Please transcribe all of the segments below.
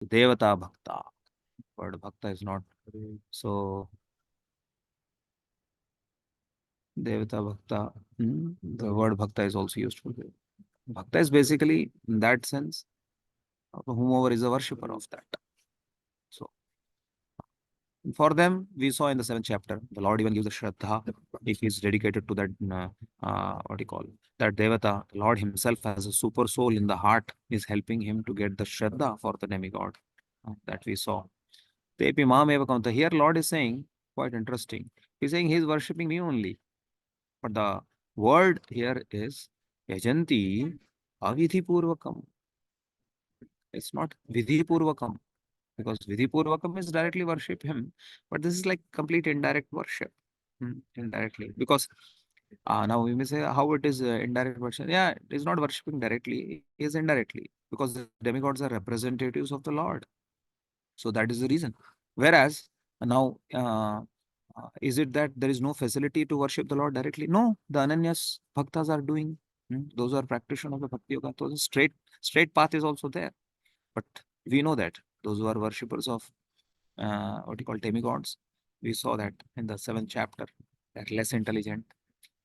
Devata Bhakta. Word Bhakta is not. So Devata Bhakta, the word Bhakta is also used for it. Bhakta is basically, in that sense, whomever is a worshipper of that. So for them, we saw in the 7th chapter, the Lord even gives the Shraddha if he's dedicated to that, what do you call, that Devata. The Lord himself as a super soul in the heart is helping him to get the Shraddha for the demigod that we saw. Tepi Mam eva Kaunta. Here, Lord is saying, quite interesting. He's saying he's worshipping me only. But the word here is Yajanti Avidhi Purvakam. It's not Vidhi Purvakam. Because Vidhi Purvakam is directly worship him, but this is like complete indirect worship. Indirectly. Because now we may say how it is indirect worship. Yeah, it is not worshipping directly, it is indirectly. Because the demigods are representatives of the Lord. So that is the reason. Whereas now, is it that there is no facility to worship the Lord directly? No, the Ananyas Bhaktas are doing. Those are practitioners of the Bhakti Yoga. So the straight path is also there. But we know that those who are worshippers of what you call demigods, we saw that in the 7th chapter. They're less intelligent.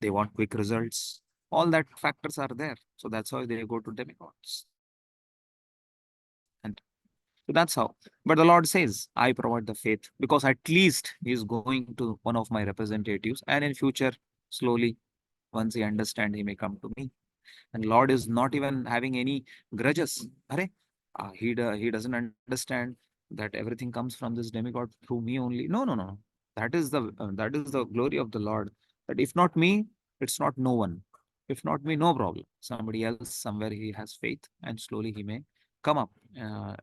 They want quick results. All that factors are there. So that's why they go to demigods. And so that's how. But the Lord says, I provide the faith because at least he's going to one of my representatives. And in future, slowly, once he understands, he may come to me. And Lord is not even having any grudges. Are, he doesn't understand that everything comes from this demigod through me only. No, no, no. That is the glory of the Lord. That if not me, it's not no one. If not me, no problem. Somebody else, somewhere he has faith, and slowly he may come up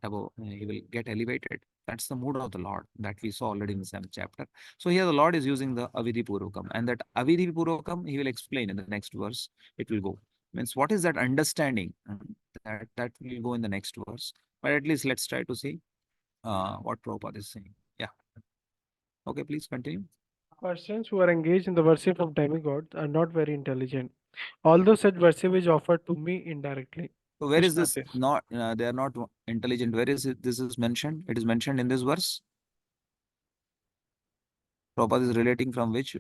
above. He will get elevated. That's the mood of the Lord that we saw already in the 7th chapter. So here the Lord is using the Avidhi Purvakam, and that Avidhi Purvakam he will explain in the next verse. It will go. Means what is that understanding? That will go in the next verse. But at least let's try to see what Prabhupada is saying. Yeah. Okay, please continue. Persons who are engaged in the worship of demigods are not very intelligent, although such worship is offered to me indirectly. So where is Krishna this says. not, they are not intelligent. Where is it, this is mentioned? It is mentioned in this verse. Prabhupada is relating from which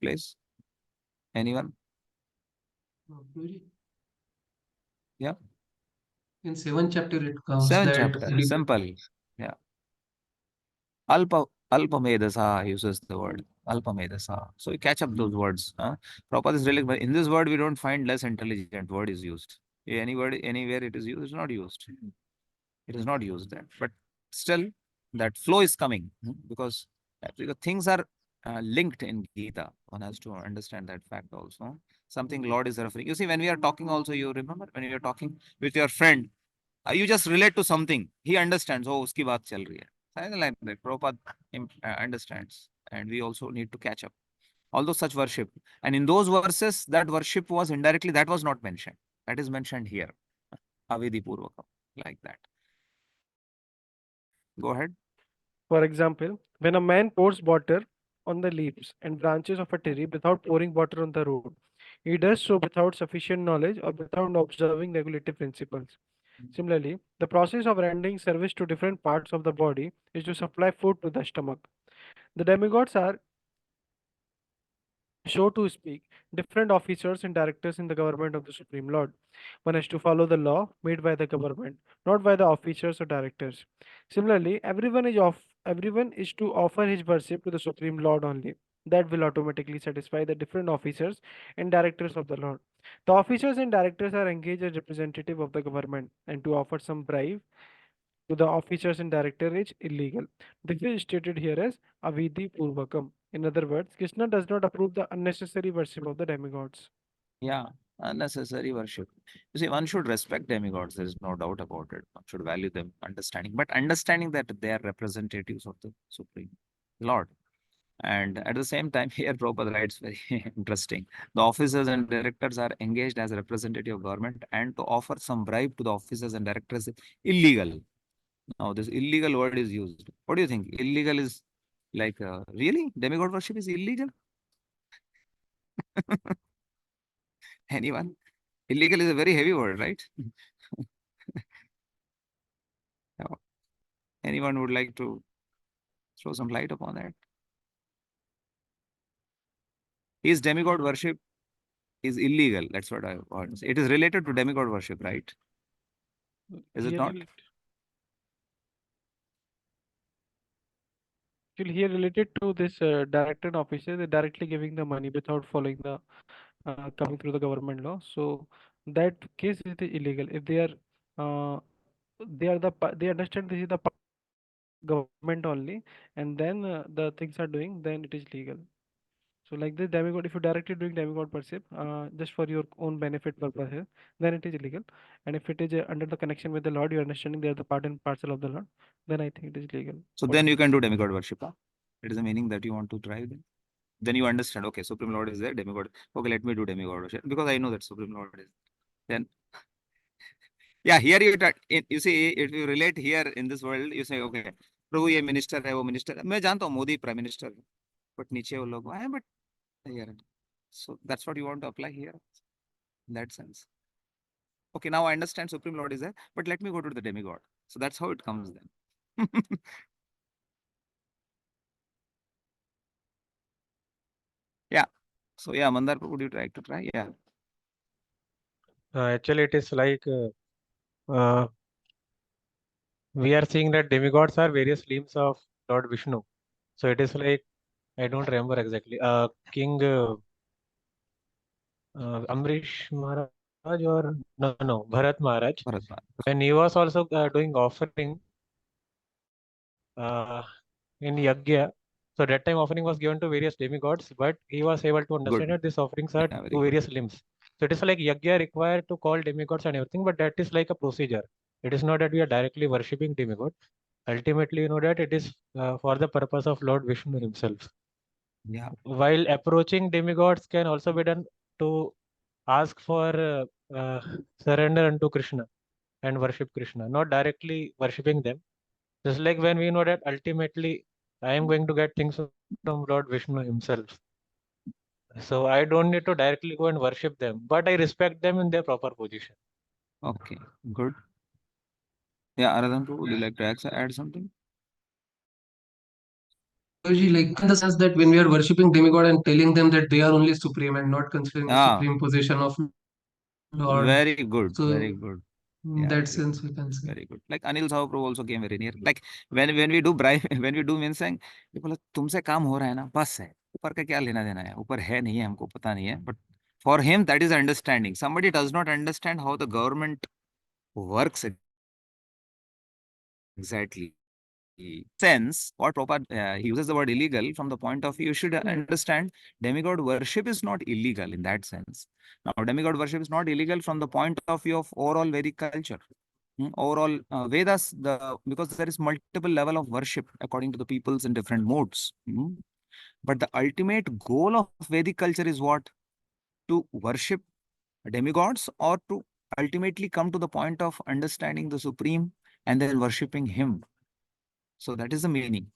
place? Anyone? Guruji, Yeah. in 7th chapter it comes 7th that chapter. Simple. Yeah. Alpamedasa uses the word. Alpamedasa. So you catch up those words. Prabhupada is really, but in this word we don't find less intelligent word is used. Any word, anywhere it is used, it's not used. It is not used there. But still, that flow is coming because things are linked in Gita. One has to understand that fact also. Something Lord is referring. You see, when we are talking also, you remember when you are talking with your friend, you just relate to something. He understands. Oh, uski baat chal rahi hai. Something like that. Prabhupada understands. And we also need to catch up. Although such worship. And in those verses, that worship was indirectly, that was not mentioned. That is mentioned here. Avidhi Purvakam. Like that. Go ahead. For example, when a man pours water on the leaves and branches of a tree without pouring water on the road, he does so without sufficient knowledge or without observing regulative principles. Similarly, the process of rendering service to different parts of the body is to supply food to the stomach. The demigods are, so to speak, different officers and directors in the government of the Supreme Lord. One has to follow the law made by the government, not by the officers or directors. Similarly, everyone is to offer his worship to the Supreme Lord only. That will automatically satisfy the different officers and directors of the Lord. The officers and directors are engaged as representative of the government, and to offer some bribe to the officers and director is illegal. This is stated here as Avidhi Purvakam. In other words, Krishna does not approve the unnecessary worship of the demigods. Yeah, unnecessary worship. You see, one should respect demigods. There is no doubt about it. One should value them, but understanding that they are representatives of the Supreme Lord. And at the same time, here Prabhupada writes very interesting. The officers and directors are engaged as a representative of government, and to offer some bribe to the officers and directors is illegal. Now, this illegal word is used. What do you think? Illegal is like, really? Demigod worship is illegal? Anyone? Illegal is a very heavy word, right? Anyone would like to throw some light upon that? Is demigod worship is illegal? That's what I want to say. It is related to demigod worship, right? Is it Here not? Here related to this director and officer, they're directly giving the money without following the coming through the government law. So that case it is illegal. If they understand this is the part of government only, and then the things are doing, then it is legal. So like this demigod, if you're directly doing demigod worship, just for your own benefit purposes, then it is illegal. And if it is under the connection with the Lord, you're understanding they are the part and parcel of the Lord, then I think it is legal. So then you can do demigod worship. Huh? It is the meaning that you want to try then. Then you understand, okay, Supreme Lord is there, demigod. Okay, let me do demigod worship because I know that Supreme Lord is. Then, yeah, here you see, if you relate here in this world, you say, okay, प्रभु ये minister है वो minister मैं जानता हूँ Modi prime minister but नीचे वो लोग आए but here. So that's what you want to apply here in that sense. Okay, now I understand Supreme Lord is there, but let me go to the demigod. So that's how it comes then. Yeah. So yeah, Mandar, would you like to try? Yeah. Actually, it is like we are seeing that demigods are various limbs of Lord Vishnu. So it is like, I don't remember exactly. King Amrish Maharaj or no, Bharat Maharaj. Bharat Maharaj. When he was also doing offering in Yagya, so that time offering was given to various demigods, but he was able to understand Good. that these offerings are Yeah, very to good. various limbs. So it is like Yagya required to call demigods and everything, but that is like a procedure. It is not that we are directly worshipping demigod. Ultimately, you know that it is for the purpose of Lord Vishnu himself. Yeah. While approaching demigods can also be done to ask for surrender unto Krishna and worship Krishna, not directly worshipping them. Just like when we know that ultimately I am going to get things from Lord Vishnu himself. So I don't need to directly go and worship them, but I respect them in their proper position. Okay, good. Yeah, Aradhan, would you like to add something? Guruji, like in the sense that when we are worshipping demigod and telling them that they are only supreme and not considering the Ah, supreme position of Lord. very good, So very good. in Yeah, that very sense good. we can say. Very good. Like Anil Sahaprabhu also came very near. Like when we do bribe, when we do minsang, people are, तुमसे काम हो रहा है ना, बस है. ऊपर का क्या लेना देना है? ऊपर है नहीं है हमको पता नहीं है. But for him that is understanding. Somebody does not understand how the government works exactly. Sense what Prabhupada he uses the word illegal from the point of view you should understand demigod worship is not illegal in that sense. Now demigod worship is not illegal from the point of view of overall Vedic culture. Overall Vedas because there is multiple level of worship according to the peoples in different modes. But the ultimate goal of Vedic culture is what? To worship demigods or to ultimately come to the point of understanding the supreme and then worshipping him. So that is the meaning.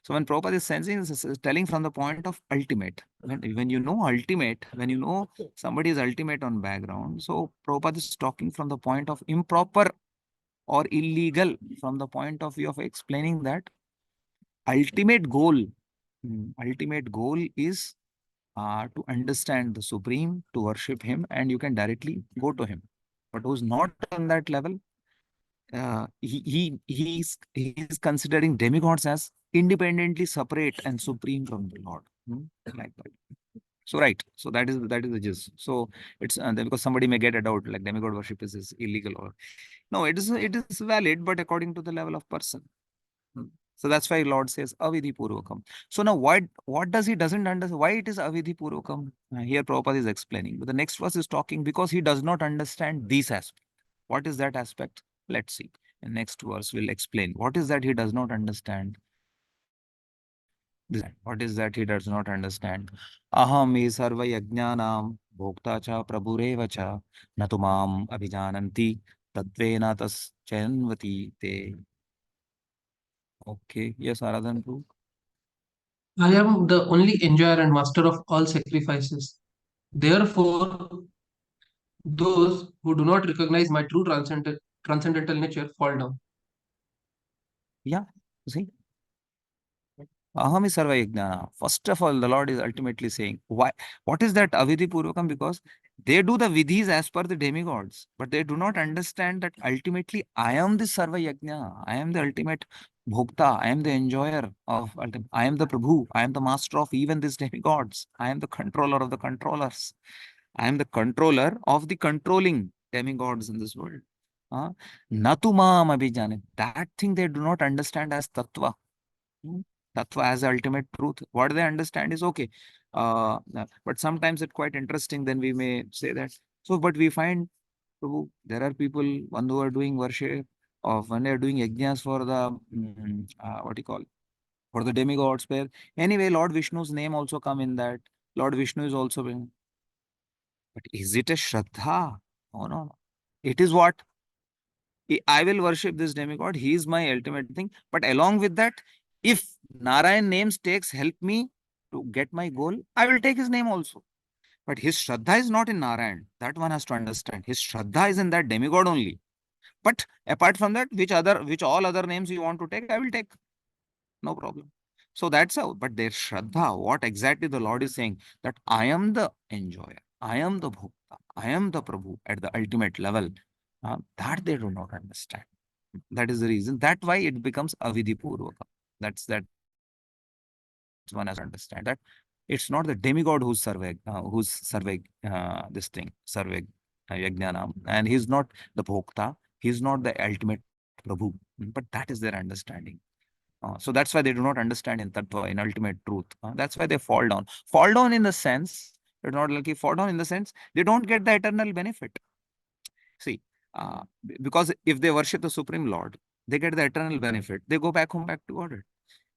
So when Prabhupada is sensing, is telling from the point of ultimate. When you know ultimate, when you know somebody is ultimate on background, so Prabhupada is talking from the point of improper or illegal from the point of view of explaining that ultimate goal, ultimate goal is to understand the Supreme, to worship Him, and you can directly go to Him. But who's not on that level, he's considering demigods as independently separate and supreme from the Lord, like that. So right, so that is the gist. So it's because somebody may get a doubt like demigod worship is illegal or no, it is valid, but according to the level of person. So that's why Lord says avidhi purvakam. So now what does he doesn't understand why it is avidhi purvakam? Here Prabhupada is explaining, but the next verse is talking because he does not understand these aspects. What is that aspect? Let's see. The next verse will explain what is that he does not understand. What is that he does not understand? Aham is sarva yajnanam bhokta cha prabhureva cha natumam abhijananti tatvena tas chanvati te. Okay, yes, Aradhan Prabhu. I am the only enjoyer and master of all sacrifices. Therefore, those who do not recognize my true transcendental nature fall down. Yeah, See? Aham is sarva yajna. First of all, the Lord is ultimately saying, why? What is that avidhi purvakam? Because they do the vidhis as per the demigods, but they do not understand that ultimately I am the sarva yajna. I am the ultimate bhokta. I am the enjoyer of I am the Prabhu. I am the master of even these demigods. I am the controller of the controllers. I am the controller of the controlling demigods in this world. Natu maam abhijane. That thing they do not understand as tattva. Tattva as the ultimate truth. What they understand is okay. But sometimes it's quite interesting. Then we may say that. So, but we find Prabhu, there are people, one who are doing worship, of when they are doing yajnas for the what do you call, for the demigods. Where anyway, Lord Vishnu's name also come in that. Lord Vishnu is also being. But is it a Shraddha? Oh no. It is what? I will worship this demigod. He is my ultimate thing. But along with that, if Narayan names takes help me to get my goal, I will take his name also. But his Shraddha is not in Narayan. That one has to understand. His Shraddha is in that demigod only. But apart from that, which all other names you want to take, I will take. No problem. So that's how. But their Shraddha, what exactly the Lord is saying, that I am the enjoyer. I am the Bhokta. I am the Prabhu at the ultimate level. That they do not understand. That is the reason. That's why it becomes avidhi purvaka. That's one has to understand that it's not the demigod who's survey this thing survey yajnanam, and he's not the bhokta. He's not the ultimate Prabhu. But that is their understanding. So that's why they do not understand in tattva, in ultimate truth. That's why they fall down. Fall down in the sense, they're not lucky. Fall down in the sense they don't get the eternal benefit. See, because if they worship the Supreme Lord, they get the eternal benefit. They go back home, back to Godhead.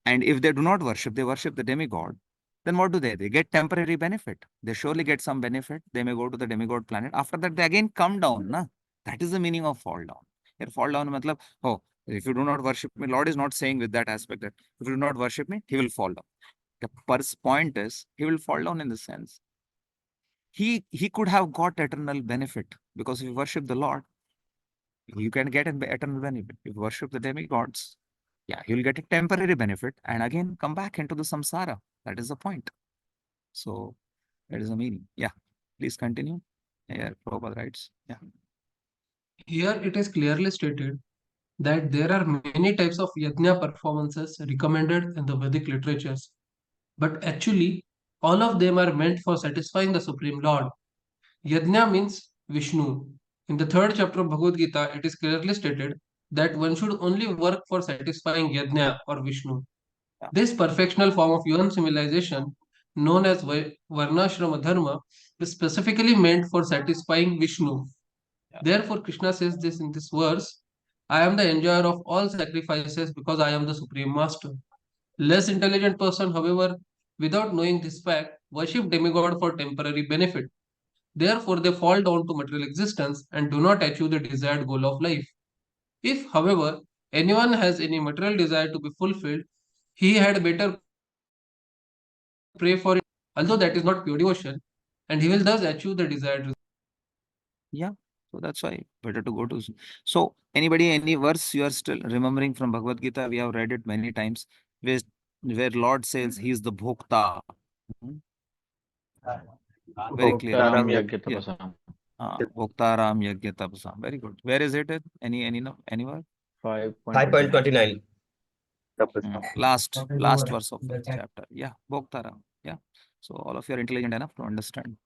And if they do not worship, they worship the demigod, then what do they? They get temporary benefit. They surely get some benefit. They may go to the demigod planet. After that, they again come down. Na? That is the meaning of fall down. Here, fall down, matlab, oh, if you do not worship me, Lord is not saying with that aspect that if you do not worship me, he will fall down. The point is, he will fall down in the sense he could have got eternal benefit because if you worship the Lord, you can get an eternal benefit. If you worship the demigods, yeah, you'll get a temporary benefit and again come back into the samsara. That is the point. So that is the meaning. Yeah, please continue. Yeah, Prabhupada writes. Yeah. Here it is clearly stated that there are many types of yajna performances recommended in the Vedic literatures, but actually all of them are meant for satisfying the Supreme Lord. Yajna means Vishnu. In the third chapter of Bhagavad Gita, it is clearly stated that one should only work for satisfying Yajna or Vishnu. Yeah. This perfectional form of human civilization, known as Varnashrama Dharma, is specifically meant for satisfying Vishnu. Yeah. Therefore, Krishna says this in this verse, I am the enjoyer of all sacrifices because I am the Supreme Master. Less intelligent person, however, without knowing this fact, worship demigod for temporary benefit. Therefore, they fall down to material existence and do not achieve the desired goal of life. If, however, anyone has any material desire to be fulfilled, he had better pray for it, although that is not pure devotion, and he will thus achieve the desired result. Yeah. So that's why better to go to. So anybody, any verse you are still remembering from Bhagavad Gita? We have read it many times. Where Lord says he is the bhokta. Hmm? Very clear. Bhoktaram Yeah. yajna tapasam. Bhoktaram yajna tapasam. Very good. Where is it? Anywhere? 5.29. 5.29. Last verse of the chapter. Yeah, Bhoktaram. Yeah. So all of you are intelligent enough to understand.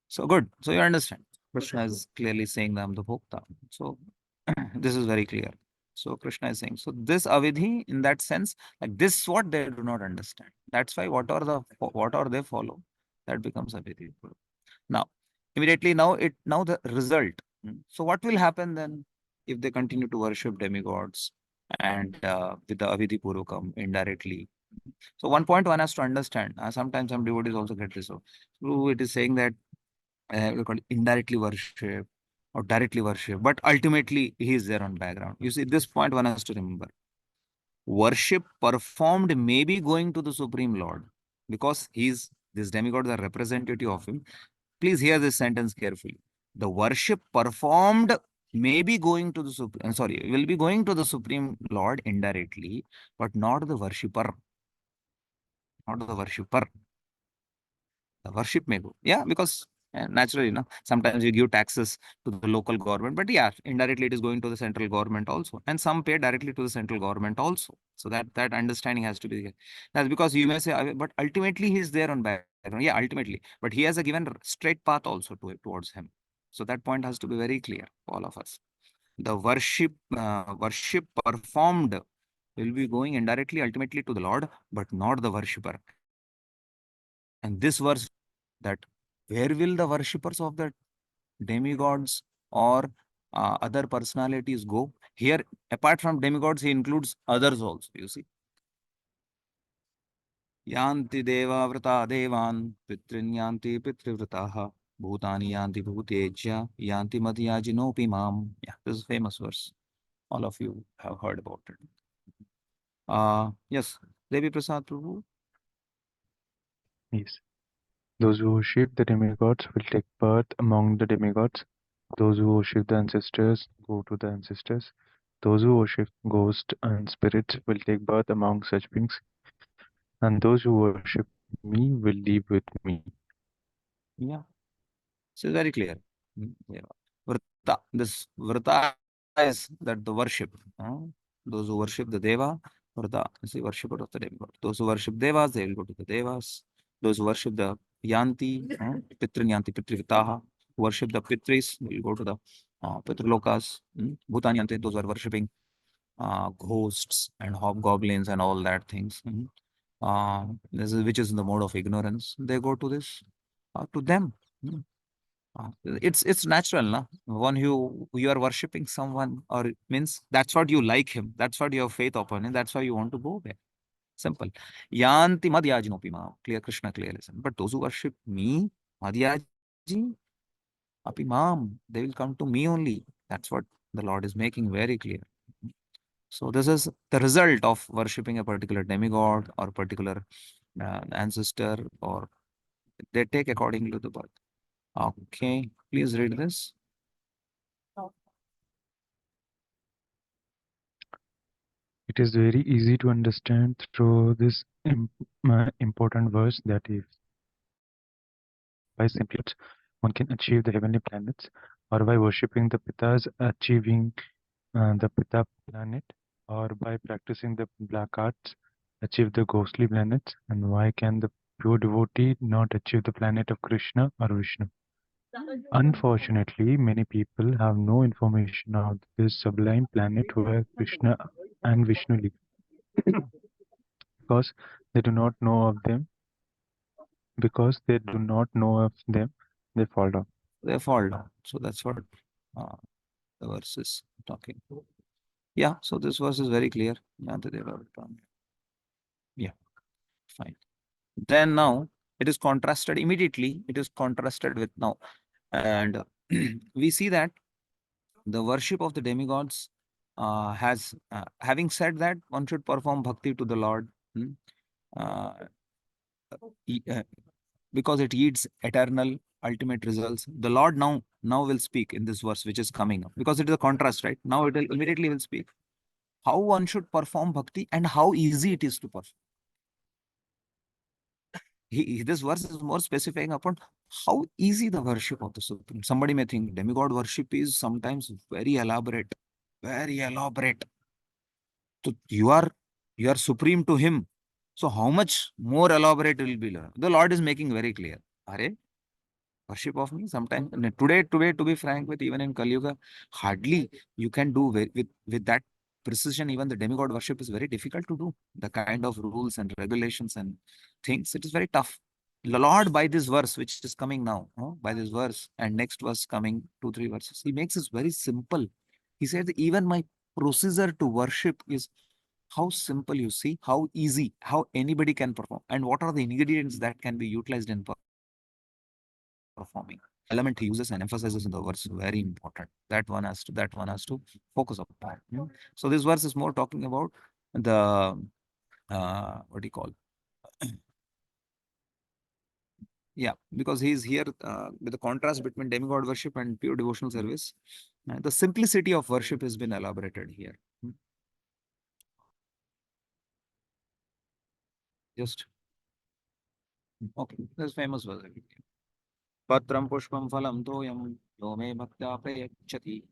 So good. So you understand. Krishna is clearly saying that I'm the Bhokta. So this is very clear. So Krishna is saying, so this avidhi in that sense, like this is what they do not understand. That's why whatever they follow, that becomes avidhi. Now, immediately now the result. So what will happen then if they continue to worship demigods and with the avidhi purvakam indirectly? So one point one has to understand. Sometimes some devotees also get this. So it is saying that we call it indirectly worship or directly worship, but ultimately he is there on background. You see, this point one has to remember. Worship performed may be going to the Supreme Lord because these demigods are representative of him. Please hear this sentence carefully. The worship performed may be going to the will be going to the Supreme Lord indirectly, but not the worshipper. Not the worshipper. The worship may go. Yeah, because naturally, sometimes you give taxes to the local government, but yeah, indirectly it is going to the central government also. And some pay directly to the central government also. So that understanding has to be there. That's because you may say, but ultimately he is there on background. Yeah, ultimately. But he has a given straight path also towards him. So that point has to be very clear for all of us. The worship performed will be going indirectly ultimately to the Lord, but not the worshipper. And this verse that where will the worshippers of the demigods or other personalities go? Here, apart from demigods, he includes others also, you see. Yanti deva vrata devan, pitrin yanti pitrivrataha, bhutani yanti bhutejya, yanti madhyajinopi mam. Yeah, this is a famous verse. All of you have heard about it. Yes, Devi Prasad Prabhu. Yes. Those who worship the demigods will take birth among the demigods. Those who worship the ancestors go to the ancestors. Those who worship ghosts and spirits will take birth among such beings. And those who worship me will live with me. Yeah. So very clear. Yeah. Vrta. This vrta is that the worship. Those who worship the deva, vrta is the worshipper of the demigod. Those who worship devas, they will go to the devas. Those who worship the yanti, pitrin yanti pitrivitaha, who worship the pitris, will go to the pitrilokas. Bhutani yanti, those who are worshipping ghosts and hobgoblins and all that things. This is which is in the mode of ignorance. They go to this, to them. It's natural, na? One you are worshipping someone, or it means that's what you like him. That's what you have faith upon him. That's why you want to go there. Simple. Yanti madhyajinopima. Clear, Krishna, clear lesson. But those who worship me, madhyaji, apimam, they will come to me only. That's what the Lord is making very clear. So this is the result of worshipping a particular demigod or particular ancestor, or they take according to the birth. Okay, please read this. It is very easy to understand through this important verse that if by simply one can achieve the heavenly planets, or by worshipping the Pitas achieving the Pita planet, or by practicing the black arts achieve the ghostly planets, and why can the pure devotee not achieve the planet of Krishna or Vishnu? Unfortunately, many people have no information of this sublime planet where Krishna and Vishnu live. Because they do not know of them, because they do not know of them, they fall down. They fall down. So that's what uh, the verse is talking. Yeah, so this verse is very clear. Yeah, fine. Then now it is contrasted immediately. It is contrasted with now. And we see that the worship of the demigods has, having said that, one should perform bhakti to the Lord. Uh, e- uh, because it yields eternal ultimate results. The Lord now will speak in this verse which is coming up, because it is a contrast, right? Now it will immediately will speak how one should perform bhakti and how easy it is to perform. This verse is more specifying upon how easy the worship of the Supreme. Somebody may think demigod worship is sometimes very elaborate, very elaborate. So you are supreme to him. So how much more elaborate will be? The Lord is making very clear. Are worship of me sometimes today, to be frank with, even in Kali Yuga, hardly you can do with that precision. Even the demigod worship is very difficult to do. The kind of rules and regulations and things, it is very tough. The Lord, by this verse which is coming now, by this verse and next verse coming 2-3 verses, he makes it very simple. He said even my procedure to worship is how simple. You see how easy, how anybody can perform, and what are the ingredients that can be utilized in performing. Element he uses and emphasizes in the verse very important. That one has to focus upon. So this verse is more talking about the what do you call? Yeah, because he is here with the contrast between demigod worship and pure devotional service. The simplicity of worship has been elaborated here. Just okay, this famous verse. Patram pushpam phalam toyam yo me bhaktya prayachati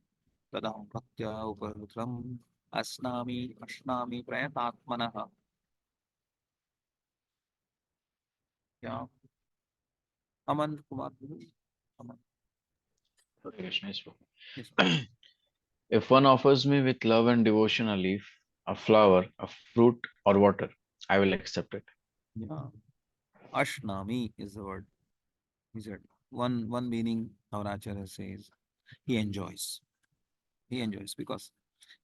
tadaham bhaktya uparutram asnami prayatatmanah. Yeah. Aman Kumar. Aman. Hare Krishna, yes, Prabhu. Yes. If one offers me with love and devotion a leaf, a flower, a fruit, or water, I will accept it. Yeah. Ashnami is the word. He said one meaning our Acharya says he enjoys. He enjoys because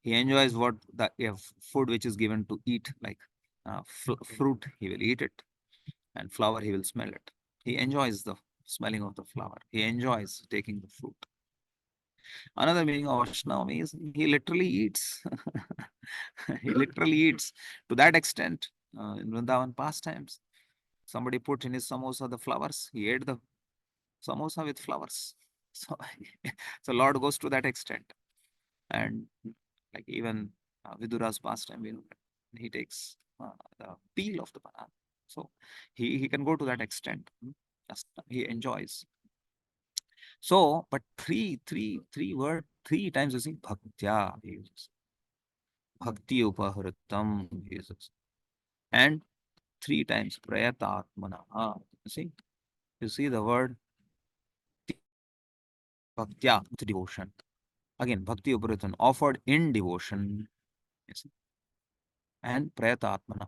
he enjoys what the food which is given to eat, like fruit, he will eat it, and flower, he will smell it. He enjoys the smelling of the flower. He enjoys taking the fruit. Another meaning of Ashnami is he literally eats. He literally eats to that extent. In Vrindavan pastimes, somebody put in his samosa the flowers. He ate the samosa with flowers. So, so Lord goes to that extent. And like even Vidura's pastime, he takes the peel of the banana. So he can go to that extent. He enjoys. So, but three times you see bhaktya, he uses. Bhakti upahritam, he uses. And 3 times prayatatmana. You see the word bhaktya, devotion. Again, bhakti upahritam, offered in devotion. You see? And prayatatmana,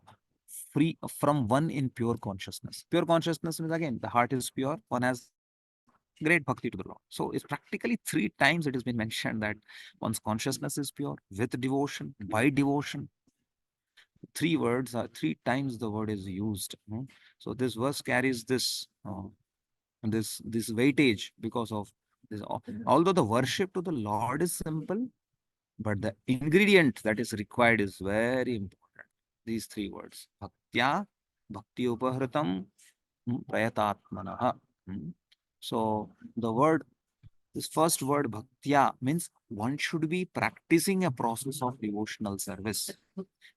free from one in pure consciousness. Pure consciousness means, again, the heart is pure, one has great bhakti to the Lord. So it's practically 3 times it has been mentioned that one's consciousness is pure with devotion, by devotion. 3 words, 3 times the word is used. So this verse carries this weightage because of this. Although the worship to the Lord is simple, but the ingredient that is required is very important. These 3 words: bhaktya, bhakti upahritam, prayatatmanaha. So this first word bhaktya means one should be practicing a process of devotional service.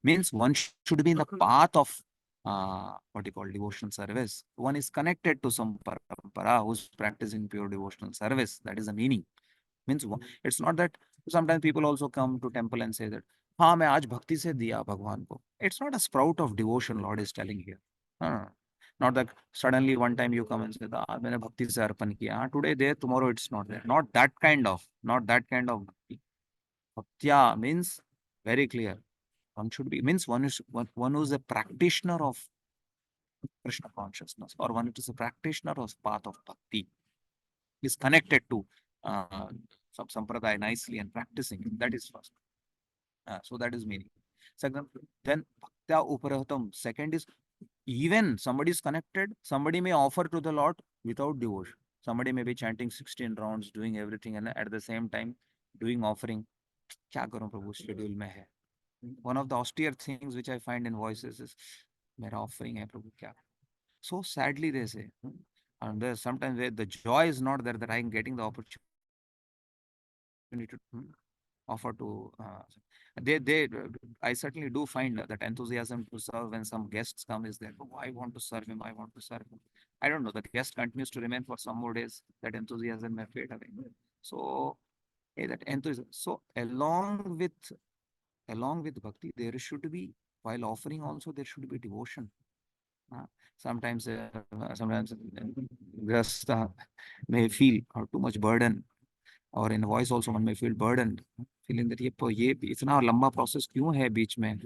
Means one should be in the path of what you call devotional service. One is connected to some parampara who's practicing pure devotional service. That is the meaning. Means it's not that sometimes people also come to temple and say that, हाँ मैं आज भक्ति से दिया भगवान को. It's not a sprout of devotion Lord is telling here. Not that suddenly one time you come and say that मैंने भक्ति से अर्पण किया. Today there, tomorrow it's not there. Not that kind of bhakti. Bhaktya means very clear. One should be, means one who is a practitioner of Krishna consciousness, or one who is a practitioner of path of bhakti, is connected to some sampradaya nicely and practicing. That is first. So that is meaning. Second, then bhaktya uparatam. Second is, even somebody is connected, somebody may offer to the Lord without devotion. Somebody may be chanting 16 rounds, doing everything, and at the same time doing offering. Kya karon Prabhu, schedule mein hai. One of the austere things which I find in voices is, mera offering hai Prabhu, kya? So sadly they say. And there's sometimes the joy is not there that I am getting the opportunity to offer to. I certainly do find that enthusiasm to serve when some guests come is there. Oh, I want to serve him. I want to serve him. I don't know. The guest continues to remain for some more days. That enthusiasm may fade away. So that enthusiasm. So along with bhakti, there should be, while offering also, there should be devotion. Sometimes grasta may feel too much burden, or in voice also one may feel burdened, feeling that ये इतना लंबा process क्यों है बीच में.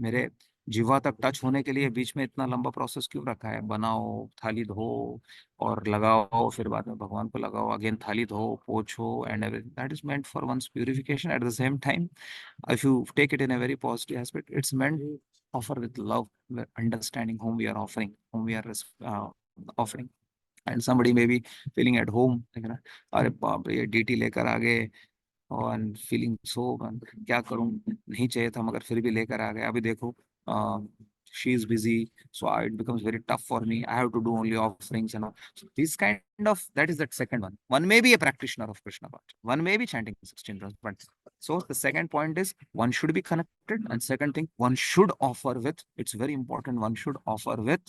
मेरे जीवा तक touch होने के लिए बीच में इतना लंबा प्रोसेस क्यों रखा है. बनाओ, थाली धो और लगाओ, फिर बाद में भगवान को लगाओ, अगेन थाली धो, पोछो, and everything. That is meant for one's purification. At the same time, if you take it in a very positive aspect, it's meant to offer with love, understanding whom we are offering, whom we are offering. And somebody may be feeling at home, like, अरे बाप रे DT लेकर आ गए, और feeling so क्या करूं, नहीं चाहिए था मगर फिर भी लेकर आ गए. अभी देखो she is busy, so it becomes very tough for me. I have to do only offerings and all. So this kind of, that is that second one. One may be a practitioner of Krishna Bhajan. One may be chanting 16 rounds. But so the second point is one should be connected. And second thing, one should offer with, it's very important, one should offer with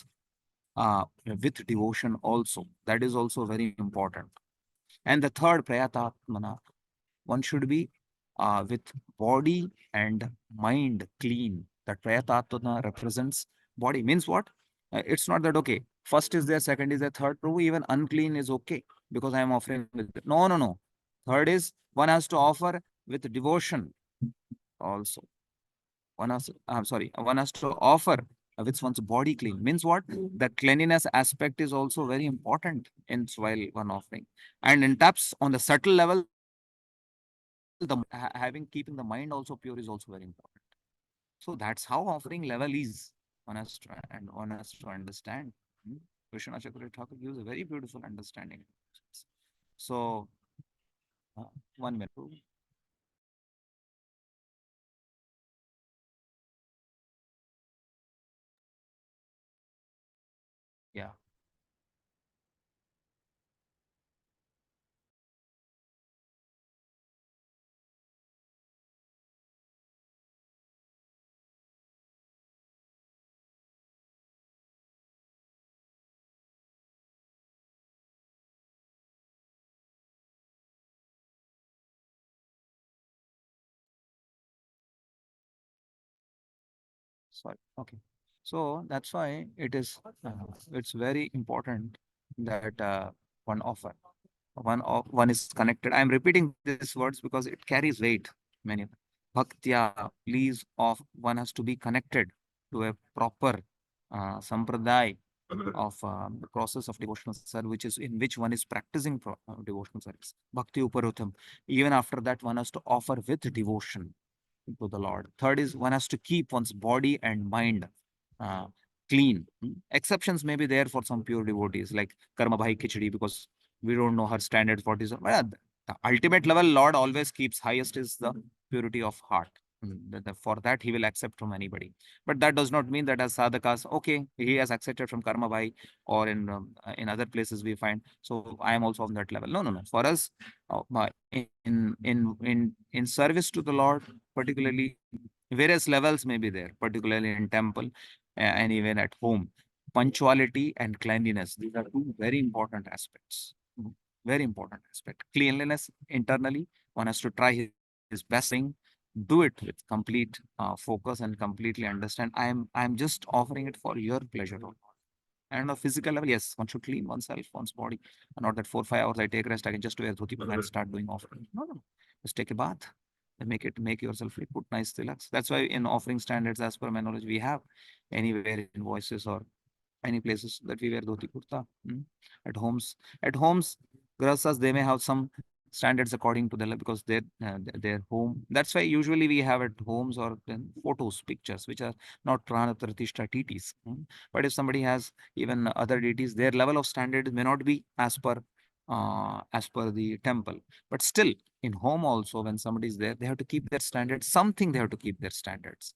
devotion also. That is also very important. And the third, prayatatmana, one should be with body and mind clean. That prayatatmana represents body. Means what? It's not that, okay, first is there, second is there, third, Prabhu, even unclean is okay because I am offering with it. No, no, no. Third is one has to offer with devotion also. One has, I'm sorry, one has to offer with one's body clean. Means what? The cleanliness aspect is also very important in while one offering. And in taps on the subtle level, having keeping the mind also pure is also very important. So that's how offering level is. One has to, and one has to understand. Vishwanath Chakravarti Thakur gives a very beautiful understanding. So, 1 minute. Yeah. Sorry. Okay. So that's why it is, it's very important that one offer, one is connected. I'm repeating these words because it carries weight. Many bhaktya, please, of one has to be connected to a proper sampradaya of the process of devotional service, which is in which one is practicing devotional service. Bhakti uparutam. Even after that, one has to offer with devotion to the Lord. Third is one has to keep one's body and mind uh, clean. Exceptions may be there for some pure devotees like Karma Bhai Khichdi, because we don't know her standards. What is well, the ultimate level, Lord always keeps highest is the purity of heart. For that, he will accept from anybody. But that does not mean that as sadhakas, okay, he has accepted from Karma Bhai, or in other places we find. So I am also on that level. No, no, no. For us, in service to the Lord, particularly various levels may be there, particularly in temple and even at home. Punctuality and cleanliness, these are two very important aspects. Very important aspect. Cleanliness internally, one has to try his best thing, do it with complete focus and completely understand. I'm just offering it for your pleasure. And on a physical level, yes, one should clean oneself, one's body. Not that 4 5 hours I take rest, I can just wear dhoti and start doing offering. No, no, no. Just take a bath and make yourself put nice tilaks. That's why in offering standards, as per my knowledge, we have anywhere invoices or any places that we wear dhoti kurta. At homes, grasas, they may have some standards according to the because their home. That's why usually we have at homes or then photos, pictures, which are not prana pratishtha deities. But if somebody has even other deities, their level of standards may not be as per the temple. But still, in home also, when somebody is there, they have to keep their standards. Something they have to keep their standards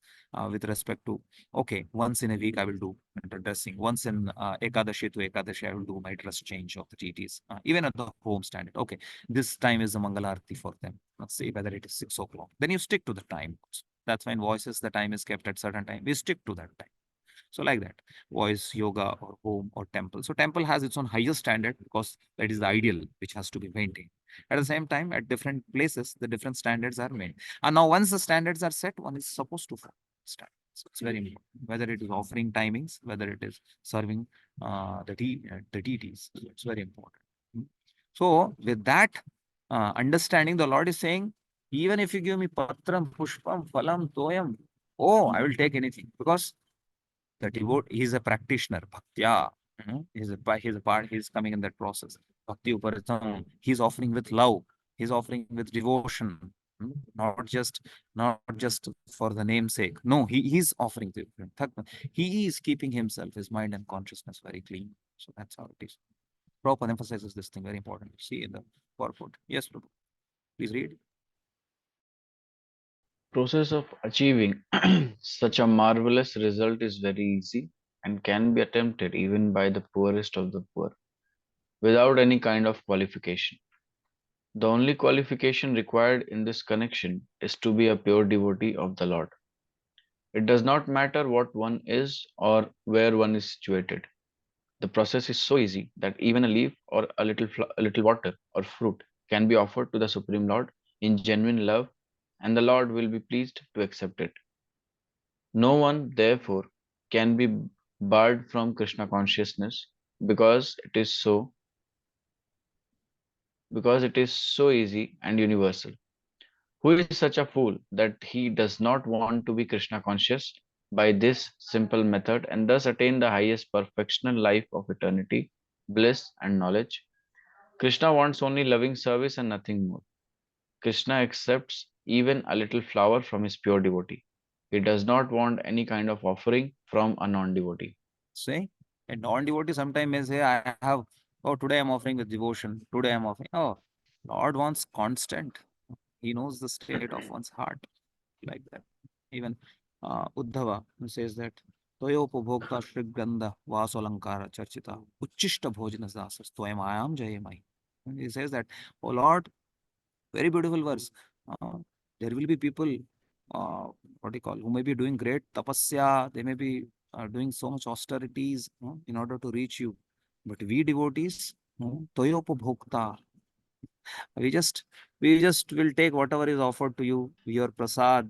with respect to, okay, once in a week I will do dressing. Once in Ekadashi to Ekadashi, I will do my dress change of the deities. Even at the home standard. Okay, this time is the Mangalarti for them. Let's say whether it is 6 o'clock. Then you stick to the time. That's why in voices, the time is kept at certain time. We stick to that time. So like that, voice, yoga, or home, or temple. So temple has its own higher standard because that is the ideal which has to be maintained. At the same time, at different places, the different standards are made. And now once the standards are set, one is supposed to follow standards. So it's very important, whether it is offering timings, whether it is serving the deities. So it's very important. So with that understanding, the Lord is saying, even if you give me patram, pushpam, phalam, toyam, oh, I will take anything, because the devote, he's a practitioner, bhaktya. He's a part, he's coming in that process. Bhakti uparitam, he's offering with love, he's offering with devotion, not just for the namesake. No, he's offering to he is keeping himself, his mind and consciousness very clean. So that's how it is. Prabhupada emphasizes this thing very important. See in the purport. Yes, Prabhu. Please read. process of achieving such a marvelous result is very easy and can be attempted even by the poorest of the poor without any kind of qualification. The only qualification required in this connection is to be a pure devotee of the Lord. It does not matter what one is or where one is situated. The process is so easy that even a leaf or a little water or fruit can be offered to the Supreme Lord in genuine love, and the Lord will be pleased to accept it. No one, therefore, can be barred from Krishna consciousness because it is so because it is so easy and universal. Who is such a fool that he does not want to be Krishna conscious by this simple method and thus attain the highest perfectional life of eternity, bliss, and knowledge? Krishna wants only loving service and nothing more. Krishna accepts even a little flower from his pure devotee. He does not want any kind of offering from a non devotee. Say, a non-devotee sometimes may say, I have, oh, today I'm offering with devotion. Today I'm offering. Oh, Lord wants constant. He knows the state of one's heart like that. Even Uddhava says that Toyopabhokta Shriganda Vasolankara Charchita Uchishta Bhojana Dasas Toyam Ayam Jayamai. He says that, oh Lord, very beautiful verse. Uh, there will be people, what do you call, who may be doing great tapasya, they may be doing so much austerities in order to reach you. But we devotees, Toyopabhokta, we just will take whatever is offered to you, your prasad,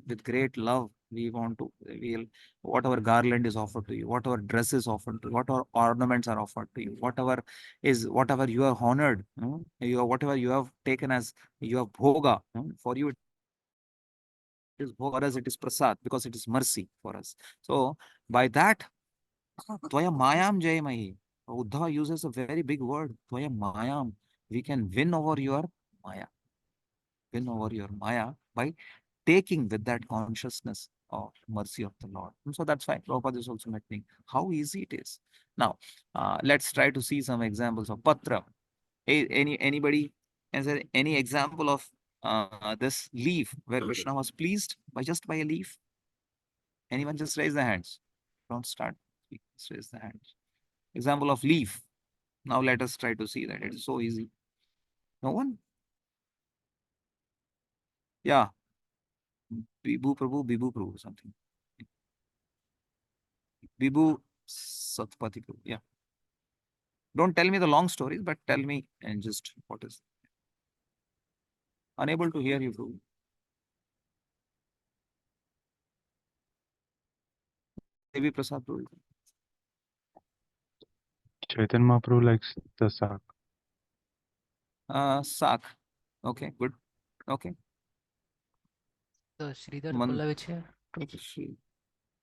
with great love. We want to, we'll, whatever garland is offered to you, whatever dress is offered to you, whatever ornaments are offered to you, whatever you have honored, whatever you have taken as your bhoga, for you it is bhoga, for us it is prasad, because it is mercy for us. So by that, Tvaya mayam jayamahi. Uddhava uses a very big word, Tvaya mayam. We can win over your maya, by taking with that consciousness of mercy of the Lord. And so that's why Prabhupada is also mentioning how easy it is. Now, let's try to see some examples of patra. Anybody, is there any example of this leaf where Krishna was pleased by a leaf? Anyone, just raise the hands. Don't start. Just raise the hands. Example of leaf. Now let us try to see that. It is so easy. No one? Yeah. Bibu Prabhu, something. Bibu Satpati Prabhu. Yeah. Don't tell me the long stories, but tell me and just what is. Unable to hear you, Prabhu. Devi Prasad Prabhu. Chaitanya Mahaprabhu likes the sak. Sak. Okay, good. Okay. The Sridhar Man- Pallavichya. Okay,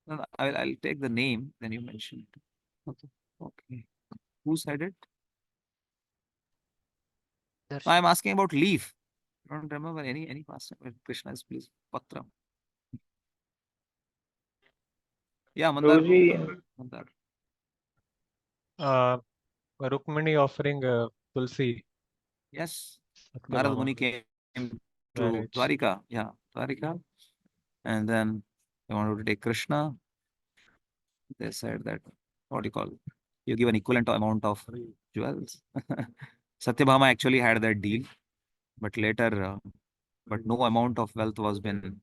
no, I'll take the name, then you mentioned. Okay. Okay. Who said it? I'm asking about leaf. I don't remember any past where Krishna is pleased. Patra. Yeah, Mandar. Prabhuji, Mandar. Rukmini offering Tulsi. Yes. Satyabhama Narad Muni came to marriage. Dwarika. Yeah, Dwarika. And then they wanted to take Krishna. They said that, what do you call? You give an equivalent amount of jewels. Satyabhama actually had that deal, but later, but no amount of wealth was been.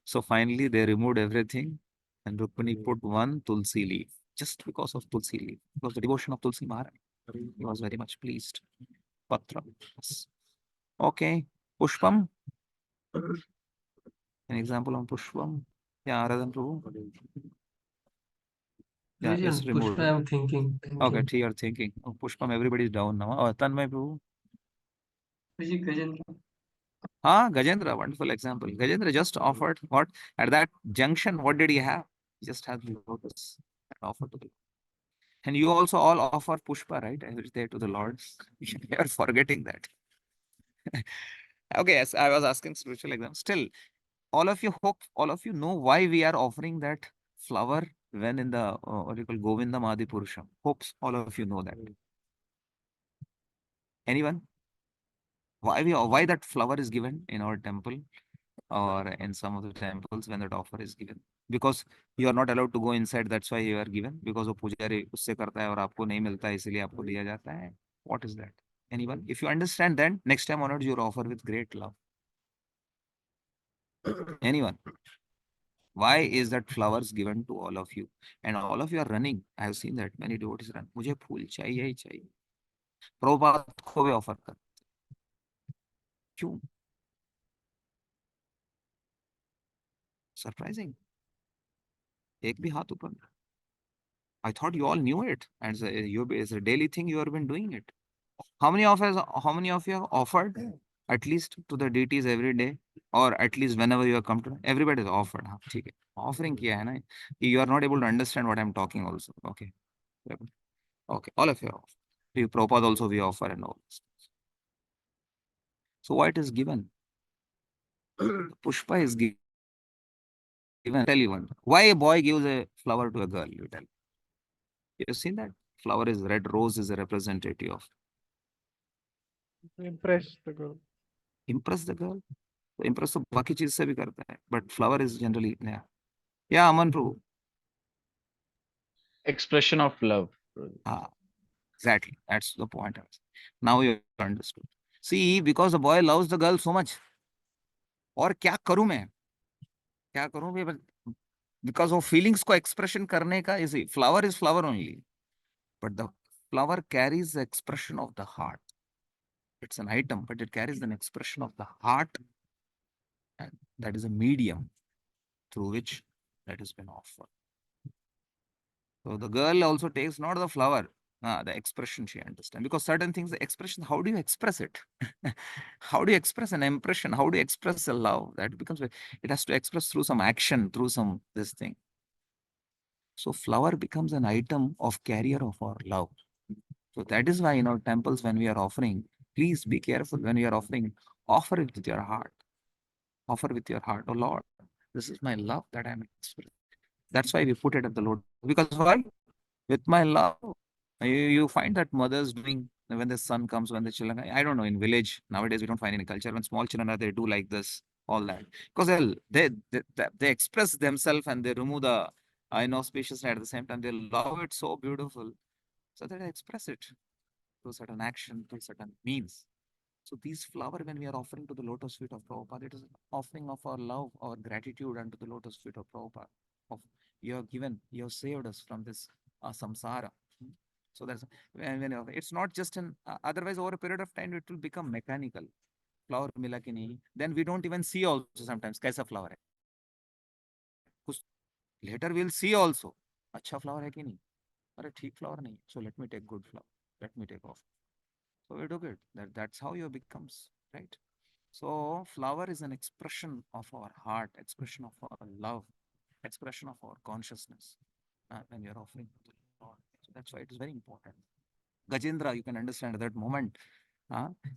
So finally, they removed everything, and Rukmini put one Tulsi leaf, just because of Tulsi leaf, because the devotion of Tulsi Maharaj. He was very much pleased. Patra. Yes. Okay. Pushpam. An example on Pushpam. Yeah, Aradhan Prabhu. Yeah, it's removed. Pushpa, I am thinking. Okay, you're thinking. Oh, Pushpam, everybody's down now. Oh, Tanmay Prabhu. Gajendra, wonderful example. Gajendra just offered what? At that junction, what did he have? He just had the lotus offered to the. And you also all offer Pushpa, right? Every day to the Lord. You are forgetting that. Okay, yes, I was asking spiritual exam. Still, all of you know why we are offering that flower when in the what do you call Govinda Adi Purusham. Hopes all of you know that. Anyone? Why that flower is given in our temple or in some of the temples when that offer is given? Because you are not allowed to go inside, that's why you are given, because वो पुजारी उससे करता है और आपको नहीं मिलता है इसलिए आपको दिया जाता है. What is that? Anyone? If you understand, then next time onwards you offer with great love. Anyone? Why is that flowers given to all of you? And all of you are running. I have seen that many devotees run. मुझे फूल चाहिए ही चाहिए. प्रभुपाद को भी offer कर. क्यों? Surprising. एक भी हाथ ऊपर. I thought you all knew it, and it's a daily thing. You have been doing it. How many of you have offered at least to the deities every day, or at least whenever you have come to? Everybody is offered. हाँ, ठीक है. Offering किया है ना. You are not able to understand what I'm talking also. Okay. Okay. All of you are offered. Prabhupada also we offer and all this. So why it is given? Pushpa is given. Tell you one. Why a boy gives a flower to a girl? You tell. You have seen that? Flower is red. Rose is a representative of Impress the girl. impress the girl. तो impress तो बाकी चीज से भी करता है. But flower is generally yeah, Aman Prabhu. Expression of love. Exactly. That's the point. Now you understood. See, because the boy loves the girl so much. और क्या करूं मैं? क्या करूं भी? Because of feelings को expression करने का is flower is flower only. But the flower carries the expression of the heart. It's an item, but it carries an expression of the heart. And that is a medium through which that has been offered. So the girl also takes not the flower, the expression she understands. Because certain things, the expression, how do you express it? How do you express an impression? How do you express a love? That becomes, it has to express through some action, through some this thing. So flower becomes an item of carrier of our love. So that is why in our temples, when we are offering, please be careful when we are offering, offer it with your heart. Offer with your heart. Oh Lord, this is my love that I am expressing. That's why we put it at the Lord. Because why? With my love. You find that mothers doing when the son comes, when the children, I don't know, in village, nowadays we don't find any culture. When small children are, they do like this, all that. Because they express themselves and they remove the inauspiciousness at the same time. They love it so beautiful. So they express it through certain action, through certain means. So these flower, when we are offering to the lotus feet of Prabhupada, it is an offering of our love, our gratitude unto the lotus feet of Prabhupada. Of you have given, you have saved us from this samsara. So that's when it's not just an otherwise over a period of time it will become mechanical. Flower mila ki nahi. Then we don't even see also sometimes kaisa flower hai. Later we'll see also. Acha flower hai ki nahi? Are theek flower nahi. So let me take good flower. Let me take off. So we took it. That's how you becomes, right? So flower is an expression of our heart, expression of our love, expression of our consciousness when you're offering to the Lord. So that's why it is very important. Gajendra, you can understand at that moment.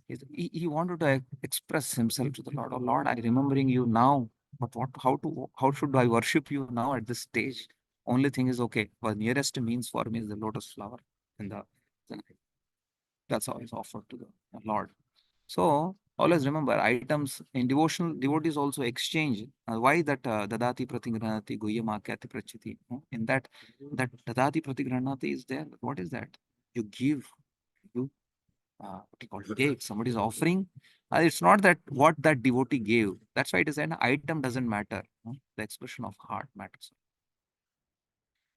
He wanted to express himself to the Lord. Oh Lord, I'm remembering you now. But how should I worship you now at this stage? Only thing is okay. The nearest means for me is the lotus flower. And that's how it's offered to the Lord. So always remember items in devotional devotees also exchange. Why that dadati pratigranati guhyama kyati prachiti? In that dadati pratigranati is there. What is that? You give, you what you call take. Somebody is offering. It's not that what that devotee gave. That's why it is an item doesn't matter. The expression of heart matters.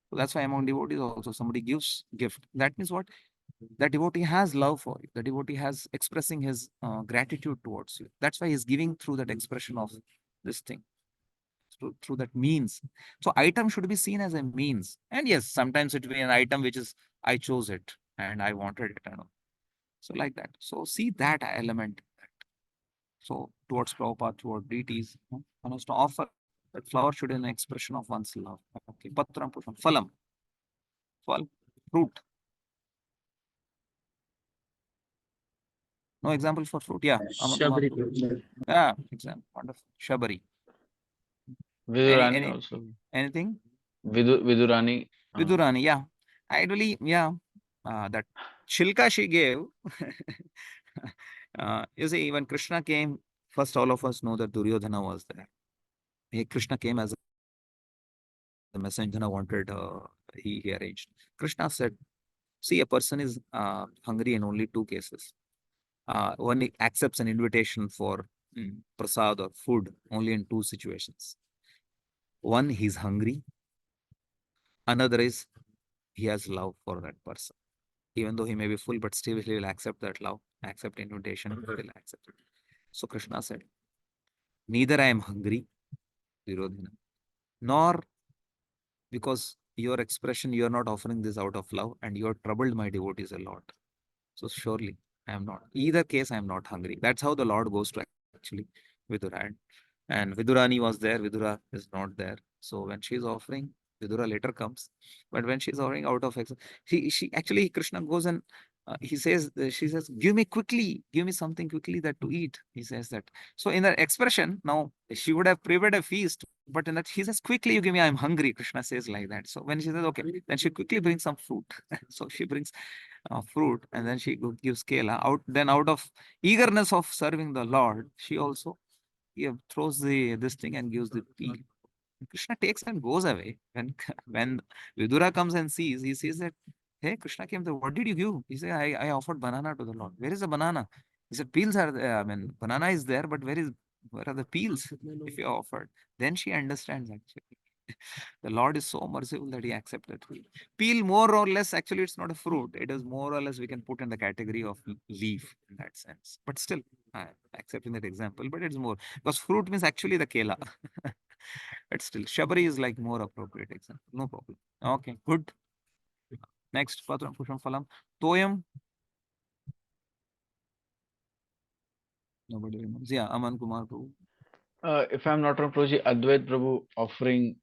So that's why among devotees also somebody gives gift. That means what? The devotee has love for you. The devotee has expressing his gratitude towards you. That's why he's giving through that expression of this thing, through that means. So item should be seen as a means. And yes, sometimes it will be an item which is, I chose it and I wanted it. So like that. So see that element. So towards Prabhupada, towards deities, one has to offer that flower should be an expression of one's love. Okay. Patram pushpam. Phalam. Phal. Fruit. No example for fruit. Yeah. Yeah, example. Wonderful. Shabari. Vidurani also. Anything? Vidurani. Vidurani, yeah. Ideally, yeah. That Shilka she gave, You see, when Krishna came, first all of us know that Duryodhana was there. Krishna came as a messenger wanted, he arranged. Krishna said, see, a person is hungry in only two cases. One, he accepts an invitation for prasad or food only in two situations. One, he's hungry. Another is he has love for that person. Even though he may be full, but still he will accept that love, accept invitation, he will accept it. So Krishna said, neither I am hungry, Duryodhana, nor because your expression, you are not offering this out of love and you have troubled my devotees a lot. So surely I am not. Either case, I am not hungry. That's how the Lord goes to actually Vidura. And Vidurani was there, Vidura is not there. So when she is offering, Vidura later comes. But when she's offering out of she actually, Krishna goes and he says, she says, give me quickly, give me something quickly that to eat. He says that. So in that expression, now she would have prepared a feast, but in that he says, quickly you give me, I'm hungry. Krishna says like that. So when she says, okay, then she quickly brings some fruit. So she brings fruit and then she gives Kela out. Then out of eagerness of serving the Lord, she also throws this thing and gives the peel. Krishna takes and goes away. When Vidura comes and sees, he says that, hey, Krishna came there. What did you give? He said, I offered banana to the Lord. Where is the banana? He said, peels are there. I mean, banana is there, but where are the peels if you offered? Then she understands actually. The Lord is so merciful that he accepted peel. Peel more or less, actually, it's not a fruit. It is more or less we can put in the category of leaf in that sense. But still, accepting that example, but it's more because fruit means actually the kela. But still, Shabari is like more appropriate example. No problem. Okay, good. Next, Patram Pusham Phalam. Toyam. Nobody remembers. Yeah, Aman Kumar Prabhu. If I'm not wrong, Prabhuji, Advait Prabhu offering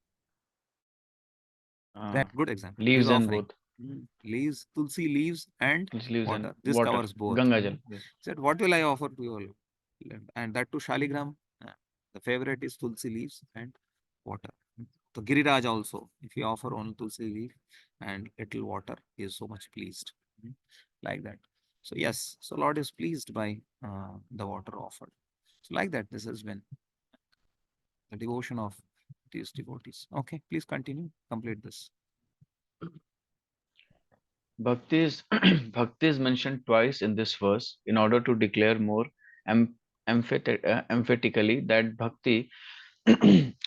Good example. leaves He's and offering. both. Leaves, tulsi leaves and Leaves water. and This water. covers both. Ganga Jal. He said, what will I offer to you all? And that to Shaligram, the favorite is tulsi leaves and water. So Giriraj also, if you offer only tulsi leaf and little water, he is so much pleased. Like that. So yes, so Lord is pleased by the water offered. So like that, this has been the devotion of these devotees. Okay, please continue, complete this. Bhakti is, Bhakti is mentioned twice in this verse in order to declare more emphatically that Bhakti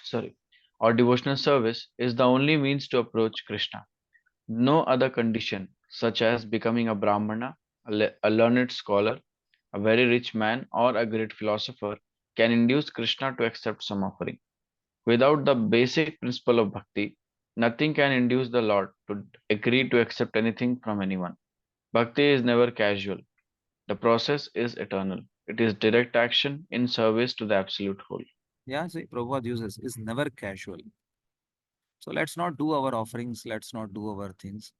sorry, or devotional service is the only means to approach Krishna. No other condition, such as becoming a Brahmana, a learned scholar, a very rich man, or a great philosopher, can induce Krishna to accept some offering. Without the basic principle of bhakti, nothing can induce the Lord to agree to accept anything from anyone. Bhakti is never casual. The process is eternal. It is direct action in service to the absolute whole. Yeah, see, Prabhupada uses is never casual. So let's not do our offerings, let's not do our things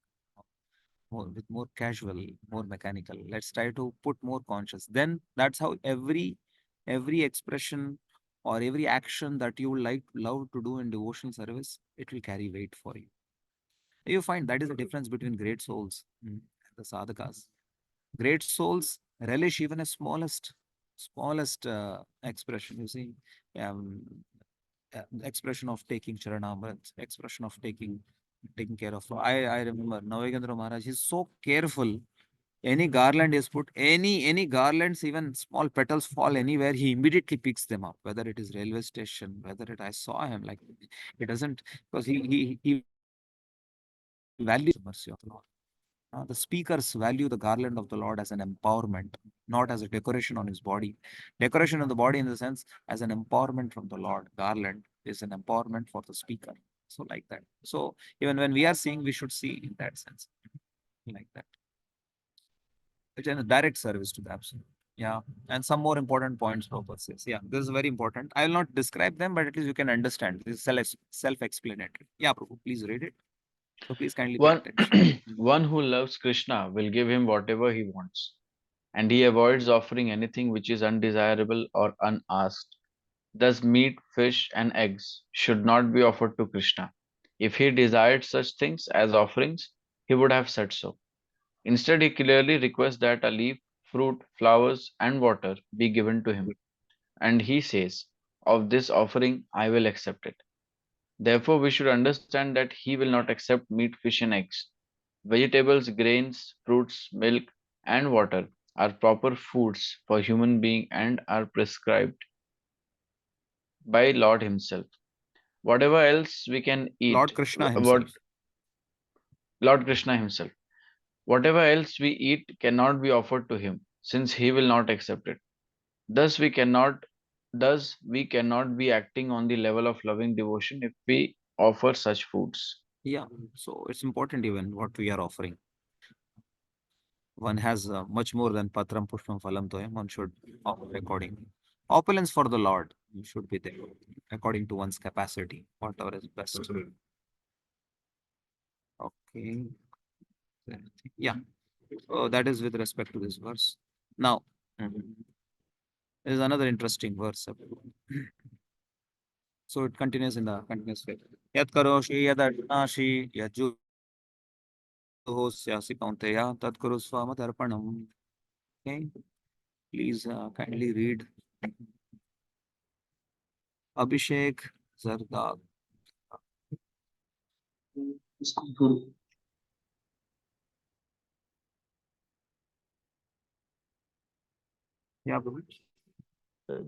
with more casual, more mechanical. Let's try to put more conscious. Then that's how every expression or every action that you would love to do in devotional service, it will carry weight for you. You find that is the difference between great souls and the sadhakas. Great souls relish even a smallest expression. You see, um, expression of taking charanamrit, expression of taking care of. I remember Navagendra Maharaj. He's so careful. Any garland is put, any garlands, even small petals fall anywhere, he immediately picks them up. Whether it is railway station, whether it I saw him like he doesn't because he values the mercy of the Lord. The speakers value the garland of the Lord as an empowerment, not as a decoration on his body. Decoration on the body, in the sense, as an empowerment from the Lord. Garland is an empowerment for the speaker. So, like that. So, even when we are seeing, we should see in that sense, like that. It's a direct service to the absolute. Yeah. And some more important points, Prabhupada says. Yeah, this is very important. I will not describe them, but at least you can understand. This is self-explanatory. Yeah, Prabhu, please read it. So, please kindly pay One, attention. one who loves Krishna will give him whatever he wants, and he avoids offering anything which is undesirable or unasked. Thus, meat, fish, and eggs should not be offered to Krishna. If he desired such things as offerings, he would have said so. Instead, he clearly requests that a leaf fruit, flowers, and water be given to him. And he says, of this offering I will accept it. Therefore, we should understand that he will not accept meat, fish, and eggs. Vegetables, grains, fruits, milk, and water are proper foods for human being and are prescribed by Lord Himself. Whatever else we can eat, Lord Krishna what himself. Lord Krishna Himself, whatever else we eat cannot be offered to Him, since He will not accept it. Thus, we cannot be acting on the level of loving devotion if we offer such foods. Yeah. So it's important even what we are offering. One has much more than patram pushpam phalam to him. One should offer accordingly. Opulence for the Lord should be there according to one's capacity, whatever is best. Okay. Yeah. So that is with respect to this verse. Now, there is another interesting verse. So it continues in the continuous way. Yat karoshi yad adnashi yad juhosyasi kaunteya tat kurusva madarpanam. Okay. Please kindly read Abhishek Zardab. Yeah, Prabhu.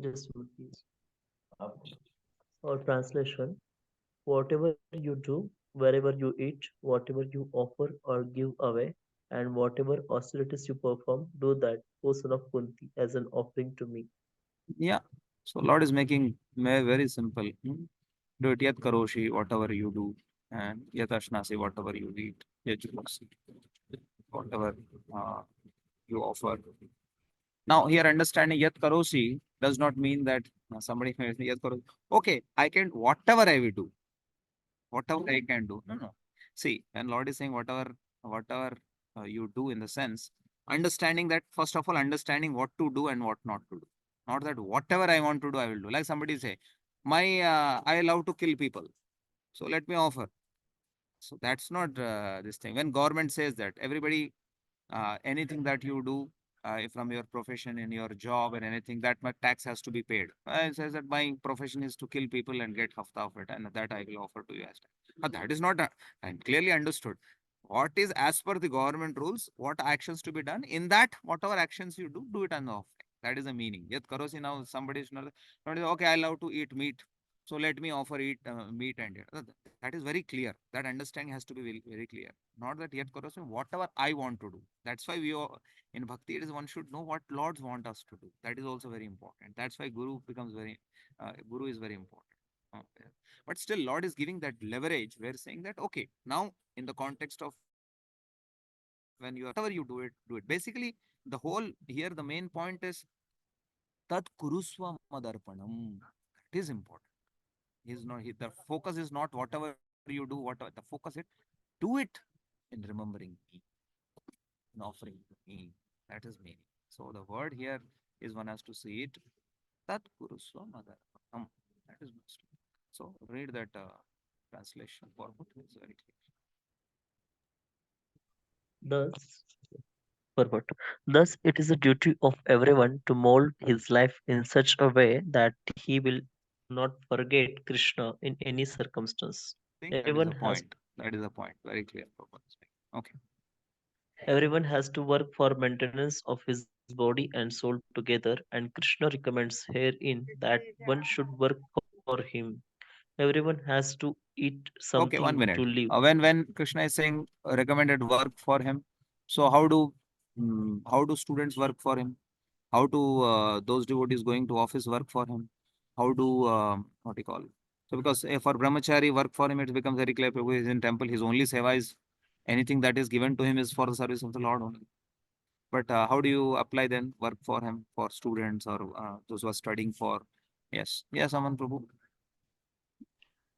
Just please. Or translation, whatever you do, wherever you eat, whatever you offer or give away, and whatever austerities you perform, do that, O son of Kunti, as an offering to me. Yeah. So Lord is making very simple. Do it yat karoshi, whatever you do, and yat ashnasi, whatever you eat, yat juhosi, whatever uh, you offer. Now, here understanding yat karoshi does not mean that somebody may say yat karoshi. Okay, I can whatever I will do, whatever I can do. No, no. See, when Lord is saying whatever you do in the sense, understanding that first of all, understanding what to do and what not to do. Not that whatever I want to do, I will do. Like somebody say, I love to kill people, so let me offer. So that's not this thing. When government says that, everybody anything that you do from your profession in your job and anything that much tax has to be paid. It says that my profession is to kill people and get hafta of it, and that I will offer to you as tax. That is not and clearly understood. What is as per the government rules, what actions to be done in that, whatever actions you do, do it on the off. That is the meaning. Yet karosi, now somebody is not okay, I love to eat meat. So let me offer eat meat and that is very clear. That understanding has to be very clear. Not that yet karosi, whatever I want to do. That's why in bhakti, it is one should know what lords want us to do. That is also very important. That's why guru is very important. Okay. But still, Lord is giving that leverage. We're saying that okay, now in the context of when you are whatever you do it. Basically, the whole here the main point is tat kurusva madarpanam. That is important. The focus is not whatever you do, whatever the focus is, do it in remembering me, in offering to me. That is meaning. So the word here is one has to see it. Tat kurusva madarpanam. That is most. So read that translation forward. It's very clear. Thus, Perfect. Thus, it is a duty of everyone to mold his life in such a way that he will not forget Krishna in any circumstance. I think that is Everyone the has point. That is the point. Very clear. Okay. everyone has to work for maintenance of his body and soul together, and Krishna recommends herein that one should work for him. Everyone has to eat Okay, something 1 minute. to live. When Krishna is saying recommended work for him, so how do students work for him? How do those devotees going to office work for him? How do what do you call it? So because for brahmachari work for him, it becomes very clear. Prabhu is in temple. His only seva is anything that is given to him is for the service of the Lord only. But how do you apply then work for him for students or those who are studying for? Yes, Aman Prabhu.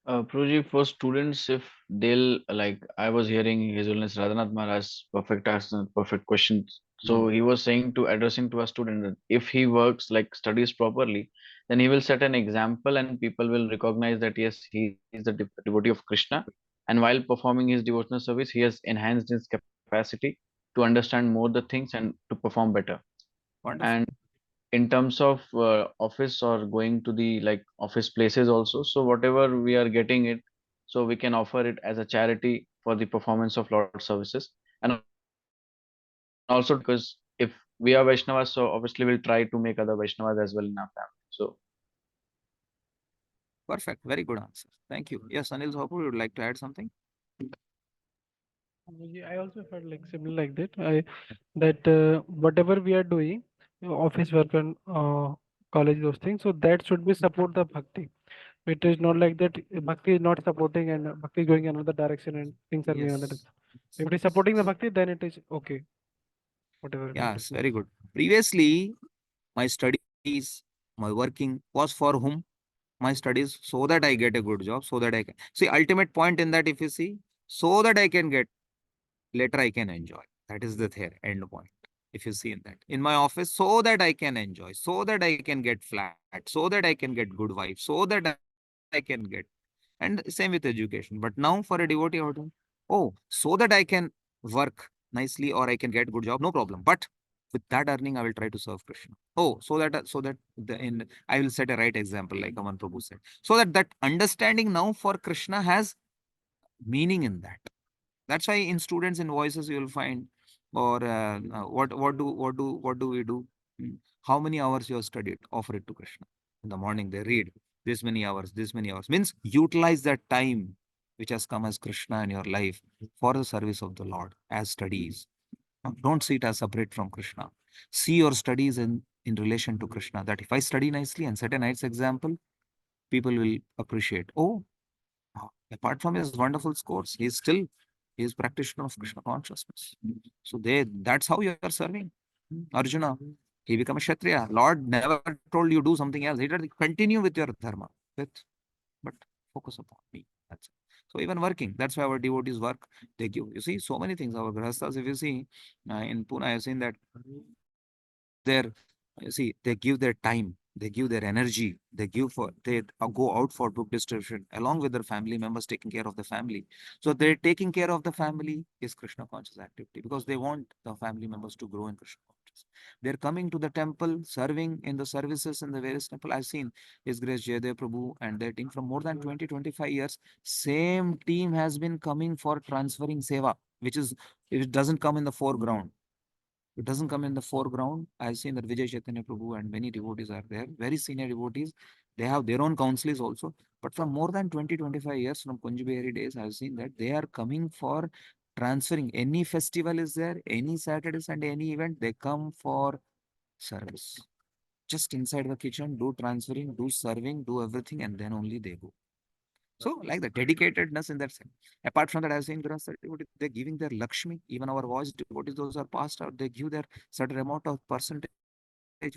Prabhuji, for students, if they'll like, I was hearing His Holiness Radhanath Maharaj perfect asked perfect questions. So he was saying to addressing to a student that if he works like studies properly, then he will set an example and people will recognize that yes, he is the devotee of Krishna. And while performing his devotional service, he has enhanced his capacity to understand more the things and to perform better. Wonderful. And in terms of office or going to the like office places also, so whatever we are getting it, so we can offer it as a charity for the performance of Lord services. And also because if we are Vaishnavas, so obviously we'll try to make other Vaishnavas as well in our family. So Perfect. Very good answer. Thank you. Yes, Anil Sopu, you would like to add something? Yeah, I also felt like similar like that. Whatever we are doing, office work and college those things, so that should be support the bhakti. It is not like that bhakti is not supporting and bhakti is going another direction and things are going another Yes. direction. If it is supporting the bhakti, then it is okay. Whatever we are doing. Yes, very good. Previously, my studies, my working was for whom? My studies, so that I get a good job, so that I can see ultimate point in that. If you see, so that I can get later, I can enjoy. That is the there end point. If you see in that in my office, so that I can enjoy, so that I can get flat, so that I can get good wife, so that I can get. And same with education. But now for a devotee, how to, oh, so that I can work nicely or I can get good job, no problem. But with that earning, I will try to serve Krishna. Oh, so that I will set a right example, like Aman Prabhu said. So that understanding now for Krishna has meaning in that. That's why in students in voices you will find, or what do we do? Hmm. How many hours you have studied? Offer it to Krishna. In the morning they read this many hours. This many hours means utilize that time which has come as Krishna in your life for the service of the Lord as studies. Don't see it as separate from Krishna. See your studies in relation to Krishna. That if I study nicely and set a nice example, people will appreciate. Oh, apart from his wonderful scores, he is practitioner of Krishna consciousness. So that's how you are serving. Arjuna, he become a Kshatriya. Lord never told you do something else. He told you continue with your dharma, but focus upon me. That's it. So even working, that's why our devotees work. They give. You see, so many things. Our grahasthas, if you see in Pune, I've seen that their you see they give their time, they give their energy, they go out for book distribution along with their family members, taking care of the family. So they're taking care of the family is Krishna conscious activity, because they want the family members to grow in Krishna conscious. They're coming to the temple, serving in the services in the various temple. I've seen His Grace Jayadev Prabhu and their team from more than 20-25 years. Same team has been coming for transferring seva, which is, it doesn't come in the foreground. It doesn't come in the foreground. I've seen that Vijay Chaitanya Prabhu and many devotees are there, very senior devotees. They have their own counsels also. But from more than 20-25 years, from Kunjibehari days, I've seen that they are coming for transferring. Any festival is there, any Saturday, Sunday, any event, they come for service. Just inside the kitchen, do transferring, do serving, do everything, and then only they go. So, like the dedicatedness in that sense. Apart from that, I've seen Grahastha devotees, they're giving their Lakshmi, even our voice devotees, those are passed out, they give their certain amount of percentage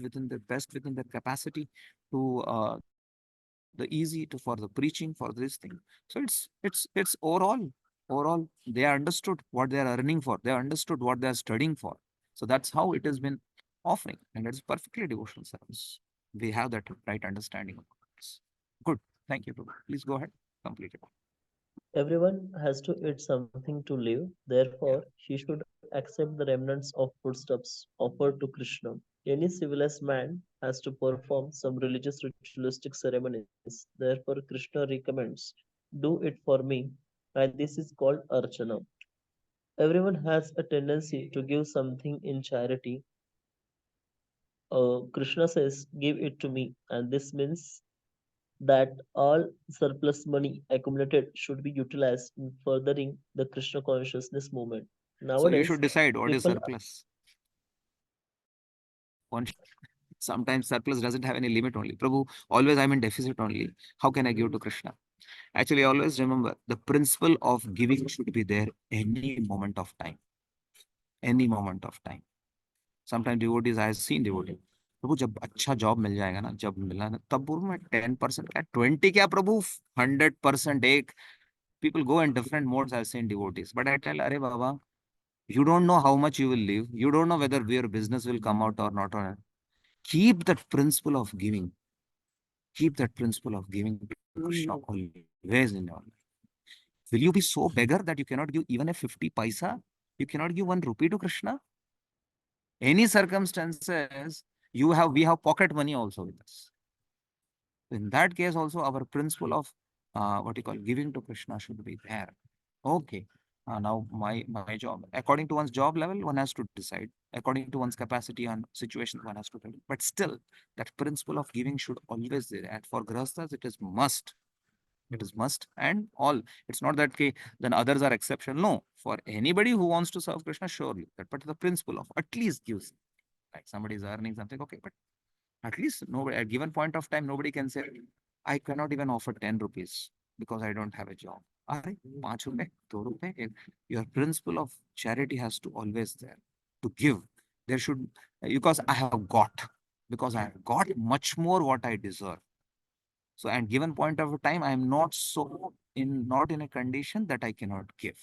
within their best, within their capacity to the easy to for the preaching for this thing. So it's overall they understood what they are earning for, they understood what they are studying for. So that's how it has been offering, and it's perfectly devotional service. We have that right understanding of this. Good. Thank you, Prabhu. Please go ahead. Complete it. Everyone has to eat something to live, therefore, he should accept the remnants of foodstuffs offered to Krishna. Any civilized man has to perform some religious ritualistic ceremonies, therefore, Krishna recommends, do it for me, and this is called Archana. Everyone has a tendency to give something in charity. Krishna says, give it to me, and this means that all surplus money accumulated should be utilized in furthering the Krishna consciousness movement. So you Nowadays, should decide what is people surplus. One sometimes surplus doesn't have any limit only. Prabhu, always I'm in deficit only. How can I give to Krishna? Actually, always remember the principle of giving should be there any moment of time. Any moment of time. Sometimes devotees, I have seen devotees. प्रभु जब अच्छा job मिल जाएगा ना, जब मिला ना, तब बोलूँ मैं 10% क्या 20 क्या प्रभु 100% एक. People go in different modes. I've seen devotees, but I tell, अरे बाबा, you don't know how much you will live. You don't know whether your business will come out or not. Or not. Keep that principle of giving. Keep that principle of giving to Krishna always in your life. Will you be so beggar that you cannot give even a 50 paisa? You cannot give 1 rupee to Krishna? any circumstances, we have pocket money also with us. In that case, also our principle of what you call giving to Krishna should be there. Okay. Now my job, according to one's job level, one has to decide. According to one's capacity and situation, one has to tell. But still, that principle of giving should always there. And for grahasthas, it is must. It is must and all. It's not that okay, then others are exception. No, for anybody who wants to serve Krishna, surely. But the principle of at least gives, like somebody is earning something, okay, but at least nobody at given point of time, nobody can say, I cannot even offer 10 rupees because I don't have a job. Are 5 rupees, 2 rupees. Your principle of charity has to always there to give. There should, because I have got much more what I deserve. So, and given point of time, I am not not in a condition that I cannot give.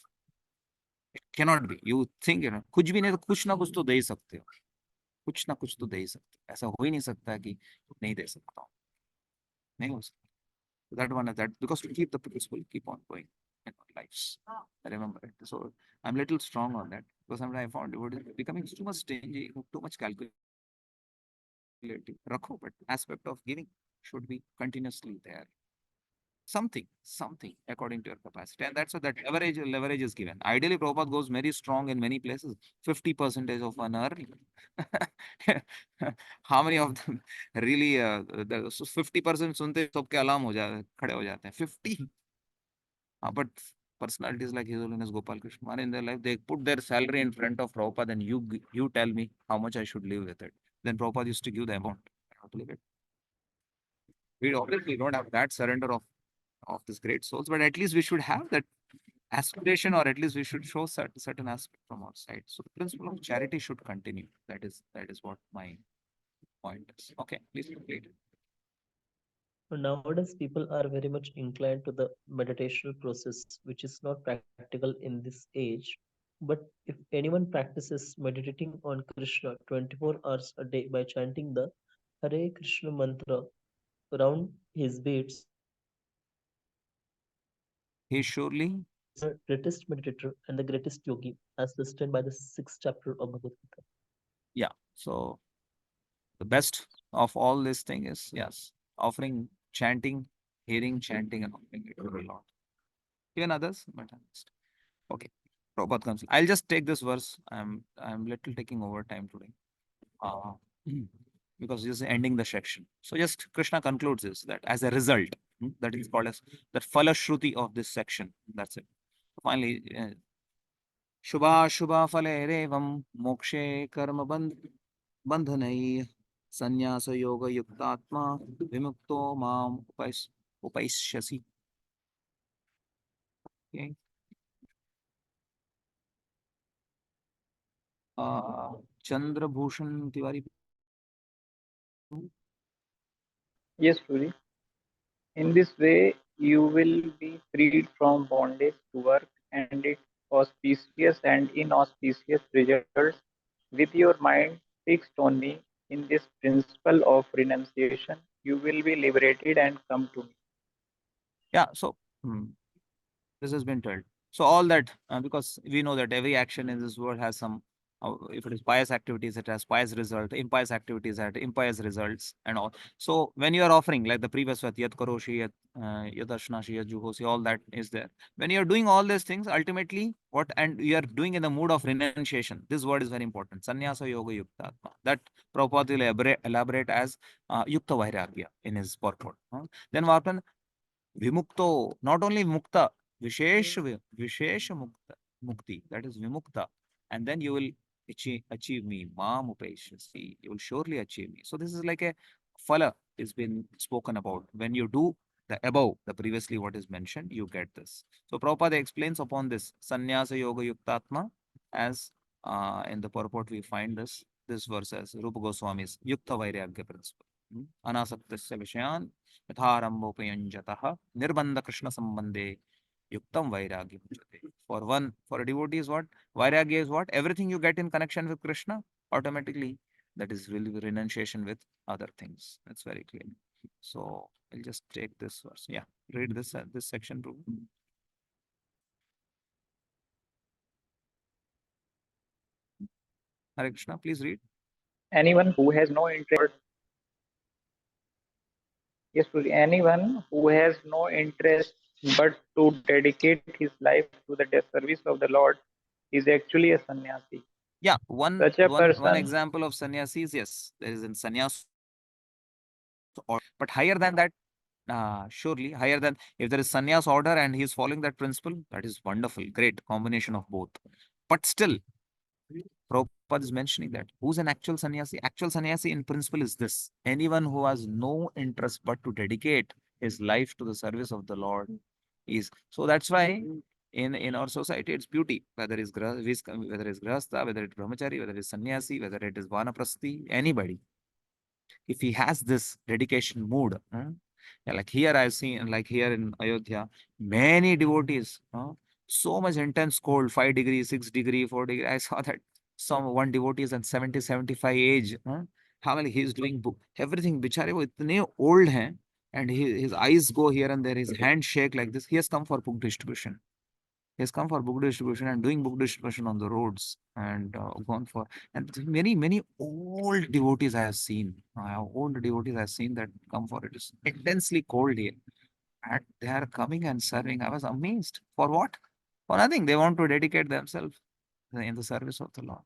It cannot be. You think, कुछ भी नहीं तो कुछ ना कुछ तो दे ही सकते हो. कुछ ना कुछ तो दे ही सकते हो. ऐसा हो ही नहीं सकता कि नहीं दे सकता हूँ. नहीं हो सकता. That one is that because to keep the principle, keep on going in our lives. I remember it. So I'm little strong on that because sometimes I found it is becoming too much stingy, too much calculating. Rakho, but aspect of giving should be continuously there. Something according to your capacity. And that's what that leverage is given. Ideally, Prabhupada goes very strong in many places, 50% of an early. How many of them really, 50% sunte सबके alarm हो जाते खड़े हो जाते हैं, 50. But personalities like His Holiness Gopal Krishna, in their life, they put their salary in front of Prabhupada and you tell me how much I should live with it. Then Prabhupada used to give the amount. I have to live it. We obviously don't have that surrender of these great souls, but at least we should have that aspiration, or at least we should show certain aspect from our side. So the principle of charity should continue. That is what my point is. Okay, please complete. Nowadays, people are very much inclined to the meditational process, which is not practical in this age. But if anyone practices meditating on Krishna 24 hours a day by chanting the Hare Krishna mantra around his beats, He surely, the greatest meditator and the greatest yogi, as listed by the 6th chapter of Bhagavad Gita. yeah. So the best of all this thing is, yes, offering, chanting, hearing, chanting, and offering it to the Lord. Even others, but okay. Prabhupada comes. I'll just take this verse. I'm little taking over time today. Because this is ending the section. So just Krishna concludes this, that as a result, that is called as the Phala Shruti of this section. That's it. Finally, Shubha Shubha Phale Revam Mokshe Karma Bandhanai Sanyasa Yoga Yuktatma Vimukto Mam Upaishyasi. Okay. Chandra Bhushan Tiwari. Yes, Trudy. In this way, you will be freed from bondage to work and its auspicious and inauspicious results. With your mind fixed on me in this principle of renunciation, you will be liberated and come to me. Yeah, so this has been told. So all that, because we know that every action in this world has some, if it is pious activities, it has pious result, impious activities had impious results and all. So when you are offering, like the previous one, yat karoshi, yat ashnashi, yat juhosi, all that is there. When you are doing all these things, ultimately, and you are doing in the mood of renunciation, this word is very important. Sannyasa yoga yukta. That Prabhupada will elaborate as yukta vairagya in his purport. Then what happens? Vimukto, not only mukta, Vishesha mukti, that is vimukta. And then you will achieve me, mam upeshasi, you will surely achieve me. So this is like a phala is been spoken about. When you do the above, the previously what is mentioned, you get this. So Prabhupada explains upon this sannyasa yoga yuktatma as in the purport we find this verse as Rupa Goswami's yukta vairagya principle. Anasaktasya vishayan yatharambopayunjatah nirbandha Krishna sambandhe yuktam vairagya bhujate. For a devotee is what? Vairagya is what? Everything you get in connection with Krishna, automatically that is really renunciation with other things. That's very clear. So I'll just take this verse. Yeah, read this section too. Hare Krishna, please read. Anyone who has no interest, yes, Guruji, anyone who has no interest but to dedicate his life to the service of the Lord is actually a sannyasi. Yeah, Such a one person, example of sannyasis, yes, there is in sannyas, but higher than that, surely higher than, if there is sannyas order and he is following that principle, that is wonderful, great combination of both. But still, Prabhupada is mentioning that who's an actual sannyasi? Actual sannyasi in principle is this: anyone who has no interest but to dedicate his life to the service of the Lord is. So that's why in our society it's beauty, whether it's whether it's grahastha, whether it's brahmachari, whether it's sannyasi, whether it is vanaprasthi, anybody, if he has this dedication mood, yeah, like here I've seen, like here in Ayodhya, many devotees, so much intense cold, 5 degrees, 6 degree, 4 degree. I saw that some one devotee is at 70, 75 age. How many he's doing book, everything. Bichare wo itne old hain, and his eyes go here and there, his hand shake like this. He has come for book distribution. He has come for book distribution and doing book distribution on the roads and gone for, and many old devotees I have seen. Old devotees I have seen that come for it. Is intensely cold here. And they are coming and serving. I was amazed. For what? For nothing. They want to dedicate themselves in the service of the Lord.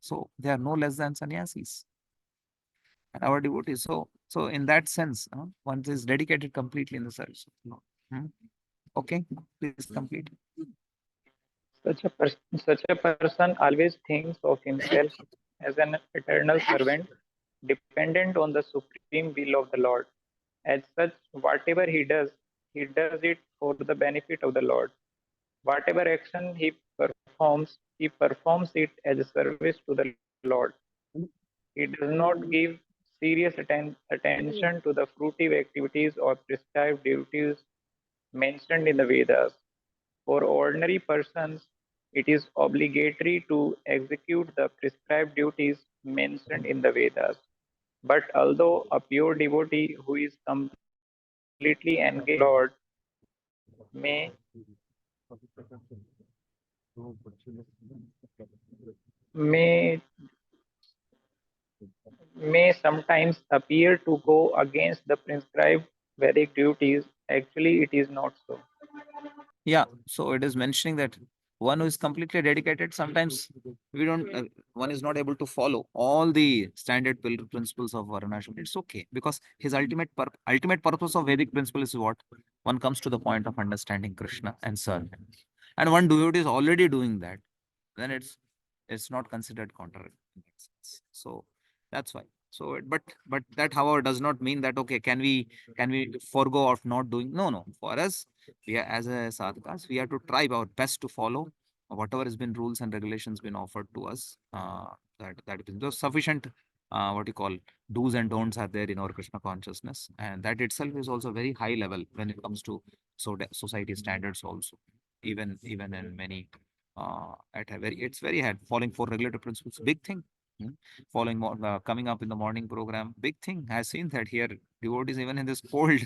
So they are no less than sannyasis and our devotees. So in that sense, one is dedicated completely in the service of the Lord. Okay, please complete. such a person always thinks of himself as an eternal servant, dependent on the supreme will of the Lord. As such, whatever he does it for the benefit of the Lord. Whatever action he performs it as a service to the Lord. He does not give serious attention to the fruitive activities or prescribed duties mentioned in the Vedas. For ordinary persons, it is obligatory to execute the prescribed duties mentioned in the Vedas. But although a pure devotee who is completely engaged in the Lord may may may sometimes appear to go against the prescribed Vedic duties, actually it is not so. Yeah, so it is mentioning that one who is completely dedicated, sometimes we don't, one is not able to follow all the standard principles of Varnashram. It's okay, because his ultimate purpose of Vedic principle is what? One comes to the point of understanding Krishna and serve him. And one devotee is already doing that, then it's not considered contrary in that sense. So that's why. So but that, however, does not mean that okay, can we forego of not doing? No. For us, we are, as a sadhakas, we have to try our best to follow whatever has been rules and regulations been offered to us. That is the sufficient, what you call, do's and don'ts are there in our Krishna consciousness, and that itself is also very high level when it comes to society standards also. Even in many, at a very, it's very hard. Following four regulative principles, big thing. Following coming up in the morning program, big thing. I've seen that here devotees even in this cold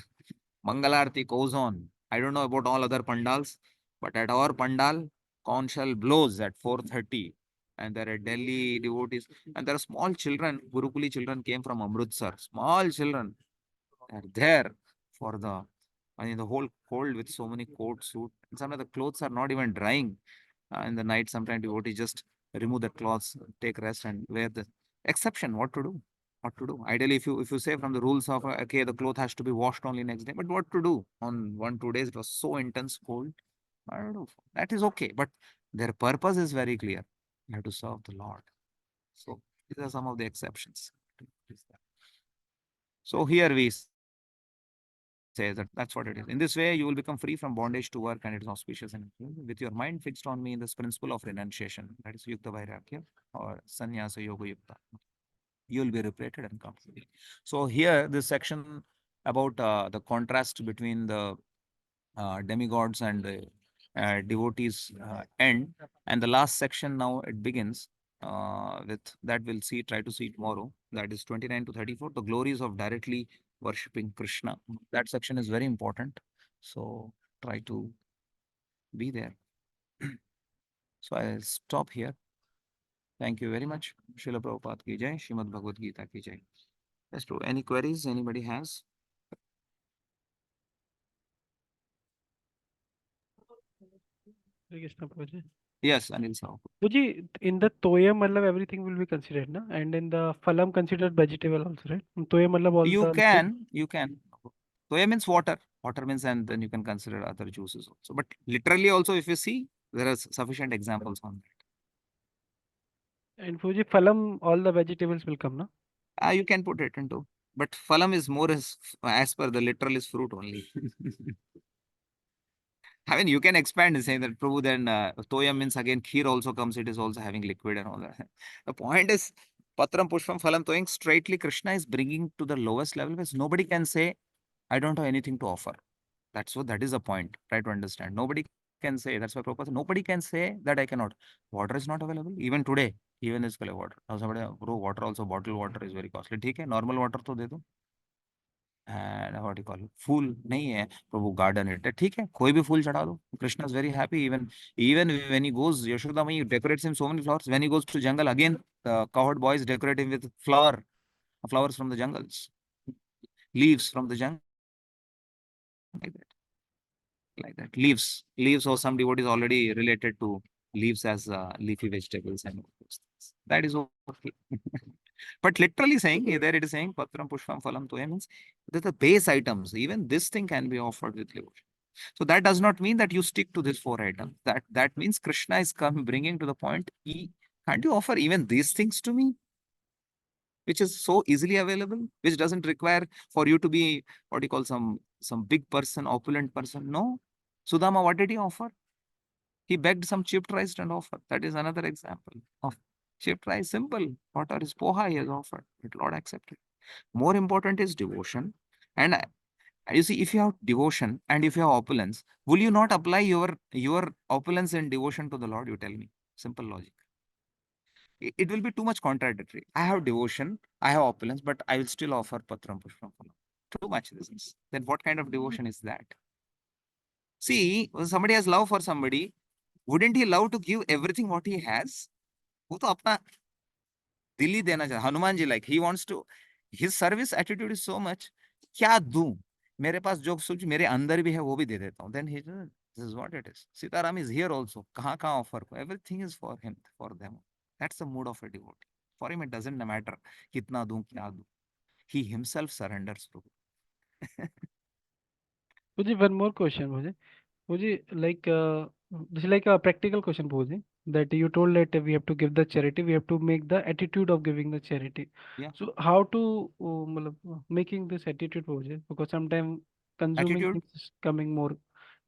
Mangalarti goes on. I don't know about all other pandals, but at our pandal, conch shell blows at 4:30, and there are Delhi devotees, and there are small children. Gurukuli children came from Amritsar. Small children are there for the, I mean, the whole cold with so many coat, suit, and some of the clothes are not even drying. In the night, sometimes devotees just remove the clothes, take rest, and wear the exception. What to do? What to do? Ideally, if you say from the rules of okay, the cloth has to be washed only next day, but what to do? On 1 2 days, it was so intense cold. I don't know. That is okay, but their purpose is very clear. You have to serve the Lord. So these are some of the exceptions. So here we say that's what it is. In this way, you will become free from bondage to work, and it is auspicious. And with your mind fixed on me in this principle of renunciation, that is Yukta Vairagya or Sannyasa Yoga Yukta, you will be liberated and come free. So here, this section about the contrast between the demigods and the devotees end, and the last section now it begins with that we'll see, try to see tomorrow. That is 29 to 34, the glories of directly worshipping Krishna. That section is very important. So try to be there. So I'll stop here. Thank you very much. Srila Prabhupada ki jai, Srimad Bhagavad Gita ki jai. That's true. Any queries anybody has? Hare Krishna, Prabhuji. Yes, Anil Sahu. Prabhuji, in the toyam, matlab everything will be considered, na? And in the phalam considered vegetable also, right? Toyam, matlab all You the can. Soya means water. Water means, and then you can consider other juices also. But literally also, if you see, there are sufficient examples on And Prabhuji, phalam, all the vegetables will come, na? that. You can put it into. But phalam is more as per the literal is fruit only. I mean, you can expand and say that Prabhu, then toya means again kheer also comes, it is also having liquid and all that. The point is, Patram Pushpam Phalam Toying straightly Krishna is bringing to the lowest level because nobody can say, I don't have anything to offer. That is the point. Try to understand. Nobody can say, that's why Prabhupada, nobody can say that I cannot. Water is not available. Even today, even is water. Now somebody, bro, water also, bottled water is very costly. Okay, normal water to de do. And what you call it, फूल नहीं है प्रभु garden it ठीक है कोई भी फूल चढ़ा दो Krishna is very happy even when he goes Yashoda Mai decorates him so many flowers when he goes to jungle again the cowherd boys decorate him with flowers from the jungles leaves from the jungle like that leaves or some devotees already related to leaves as leafy vegetables and all those things that is okay. But literally saying there it is saying patram pushpam phalam toya means that the base items even this thing can be offered with devotion. So that does not mean that you stick to this 4 items. That means Krishna is bringing to the point, can't you offer even these things to me, which is so easily available, which doesn't require for you to be what you call some big person, opulent person. No, Sudama, what did he offer? He begged some chipped rice and offered. That is another example of chipped rice. Simple. Water is poha he has offered. But Lord accepted. More important is devotion. And you see, if you have devotion and if you have opulence, will you not apply your opulence and devotion to the Lord? You tell me. Simple logic. It will be too much contradictory. I have devotion, I have opulence, but I will still offer patram pushpam phalam. Too much business. Then what kind of devotion is that? See, when somebody has love for somebody, wouldn't he love to give everything what he has? वो तो अपना दिल ही देना चाहता Hanuman ji like he wants to his service attitude is so much क्या दूं मेरे पास जो कुछ मेरे अंदर भी है वो भी दे देता हूँ then he this is what it is Sitaram is here also कहाँ कहाँ offer everything is for him for them that's the mood of a devotee for him it doesn't matter कितना दूं क्या दूं he himself surrenders to Prabhuji, one more question, Prabhuji, like this is like a practical question, Prabhuji, that you told that we have to give the charity, we have to make the attitude of giving the charity. Yeah. So how to making this attitude, Prabhuji? Because sometimes consuming attitude things is coming more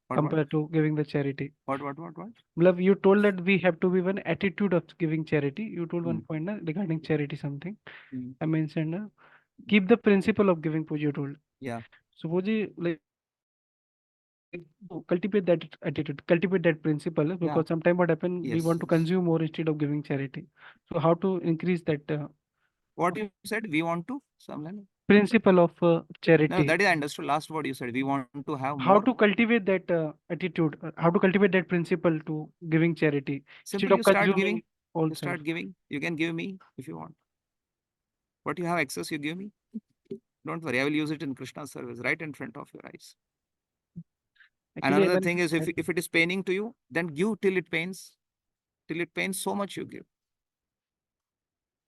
what compared to giving the charity. what Matlab, you told that we have to be one attitude of giving charity. You told one Hmm. point na, regarding charity something. Hmm. I mentioned keep the principle of giving, Puji, you told. Yeah. So Puji, like cultivate that attitude, cultivate that principle, because Yeah. sometimes what happen, we Yes, want to yes. consume more instead of giving charity. So how to increase that What you said we want to Samlan? principle of No, charity? that is I understood. Last word you said we want to have How more. to cultivate that attitude? How to cultivate that principle to giving charity Simple. instead of You start consuming giving. all You start giving. You can give me if you want. What you have excess, you give me. Don't worry. I will use it in Krishna's service right in front of your eyes. And Actually, another even thing is if it is paining to you, then give till it pains. Till it pains so much you give.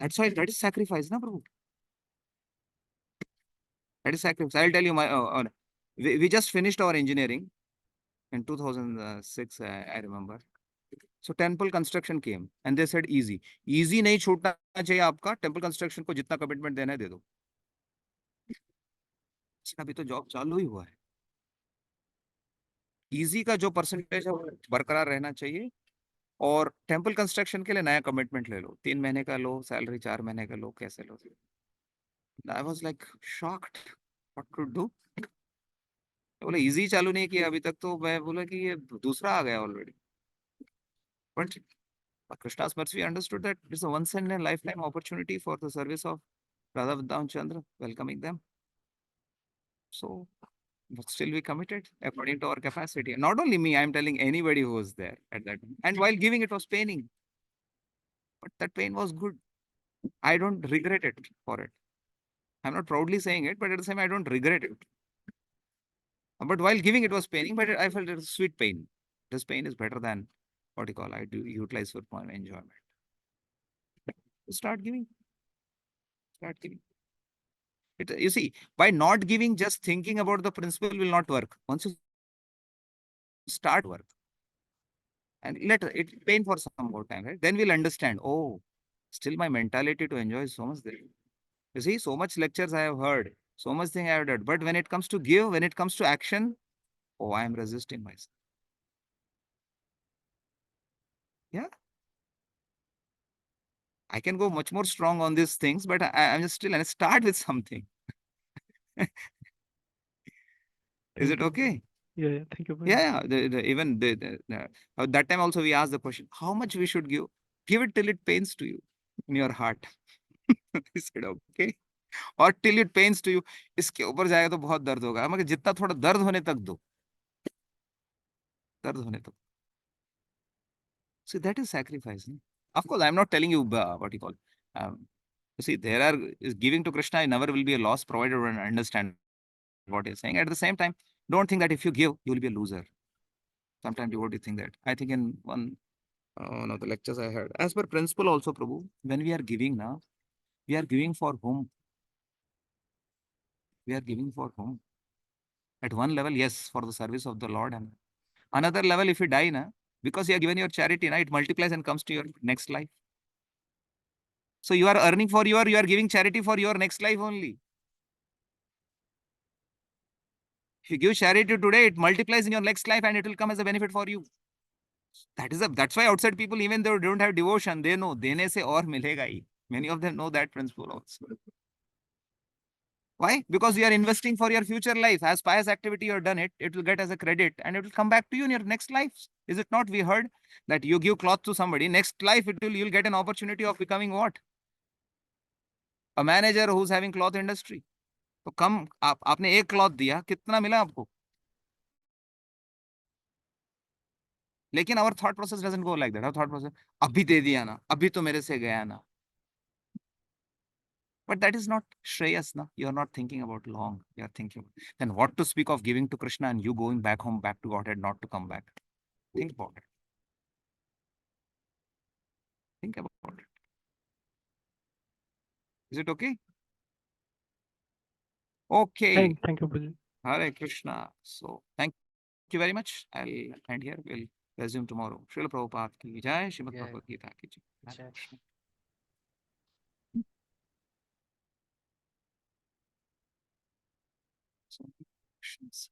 That's why that is sacrifice, na Prabhu. That is sacrifice. I'll tell you we just finished our engineering in 2006, I remember. So temple construction came and they said easy. Easy नहीं छूटना चाहिए आपका temple construction को जितना commitment देना है दे दो. अभी तो जॉब चालू ही हुआ है. Easy का जो परसेंटेज है वो बरकरार रहना चाहिए और टेम्पल कंस्ट्रक्शन के लिए नया कमिटमेंट ले लो 3 महीने का लो सैलरी 4 महीने का लो कैसे लो I was like shocked what to do बोले इजी चालू नहीं किया अभी तक तो मैं बोला कि ये दूसरा आ गया already but Krishna's mercy understood that it's a once in a lifetime opportunity for the service of Radha Vrindavan Chandra, welcoming them. So, but still we committed according to our capacity. Not only me, I'm telling anybody who was there at that time. And while giving, it was paining. But that pain was good. I don't regret it for it. I'm not proudly saying it, but at the same time, I don't regret it. But while giving, it was paining, but I felt it was sweet pain. This pain is better than what you call I do utilize for my enjoyment. Start giving. Start giving. You see, by not giving, just thinking about the principle will not work. Once you start work and let it pain for some more time, right? Then we'll understand, oh, still my mentality to enjoy is so much there. You see, so much lectures I have heard, so much thing I have done. But when it comes to give, when it comes to action, oh, I am resisting myself. Yeah. I can go much more strong on these things, but I'm just still, and start with something. Is it okay? Yeah, thank you. Yeah, even that time also we asked the question, how much we should give? Give it till it pains to you in your heart. He said, okay. और till it pains to you, इसके ऊपर जाएगा तो बहुत दर्द होगा, मगर जितना थोड़ा दर्द होने तक दो, दर्द होने तक. So that is sacrifice. No? Of course, I'm not telling you what you call. You see, there are giving to Krishna never will be a loss provided one understand what he's saying. At the same time, don't think that if you give, you will be a loser. Sometimes you would think that. I think in one of the lectures I heard, as per principle also, Prabhu, when we are giving now, we are giving for whom? We are giving for whom? At one level, yes, for the service of the Lord. And another level, if you die, na, because you have given your charity, na, it multiplies and comes to your next life. So you are earning for you are giving charity for your next life only. If you give charity today, it multiplies in your next life and it will come as a benefit for you. That's why outside people, even though they don't have devotion, they know dene se aur milega hi. Many of them know that principle also. Why? Because you are investing for your future life. As pious activity you have done it, it will get as a credit and it will come back to you in your next life. Is it not? We heard that you give cloth to somebody, next life you'll get an opportunity of becoming what? A manager who's having cloth industry. तो कम आपने एक cloth दिया, कितना मिला आपको? लेकिन our thought process doesn't go like that. Our thought process, अभी दे दिया ना, अभी तो मेरे से गया ना. But that is not Shreyas, na. You are not thinking about long. You are thinking, then what to speak of giving to Krishna and you going back home, back to Godhead, not to come back. Think about it. Think about it. Is it okay? Okay. Thank you, Puji. Hare Krishna. So thank you very much. I'll end here. We'll resume tomorrow. Srila Prabhupada ki jai, Srimad Jai. Bhagavad Gita ki jai. Hare Jai. Krishna. So, questions.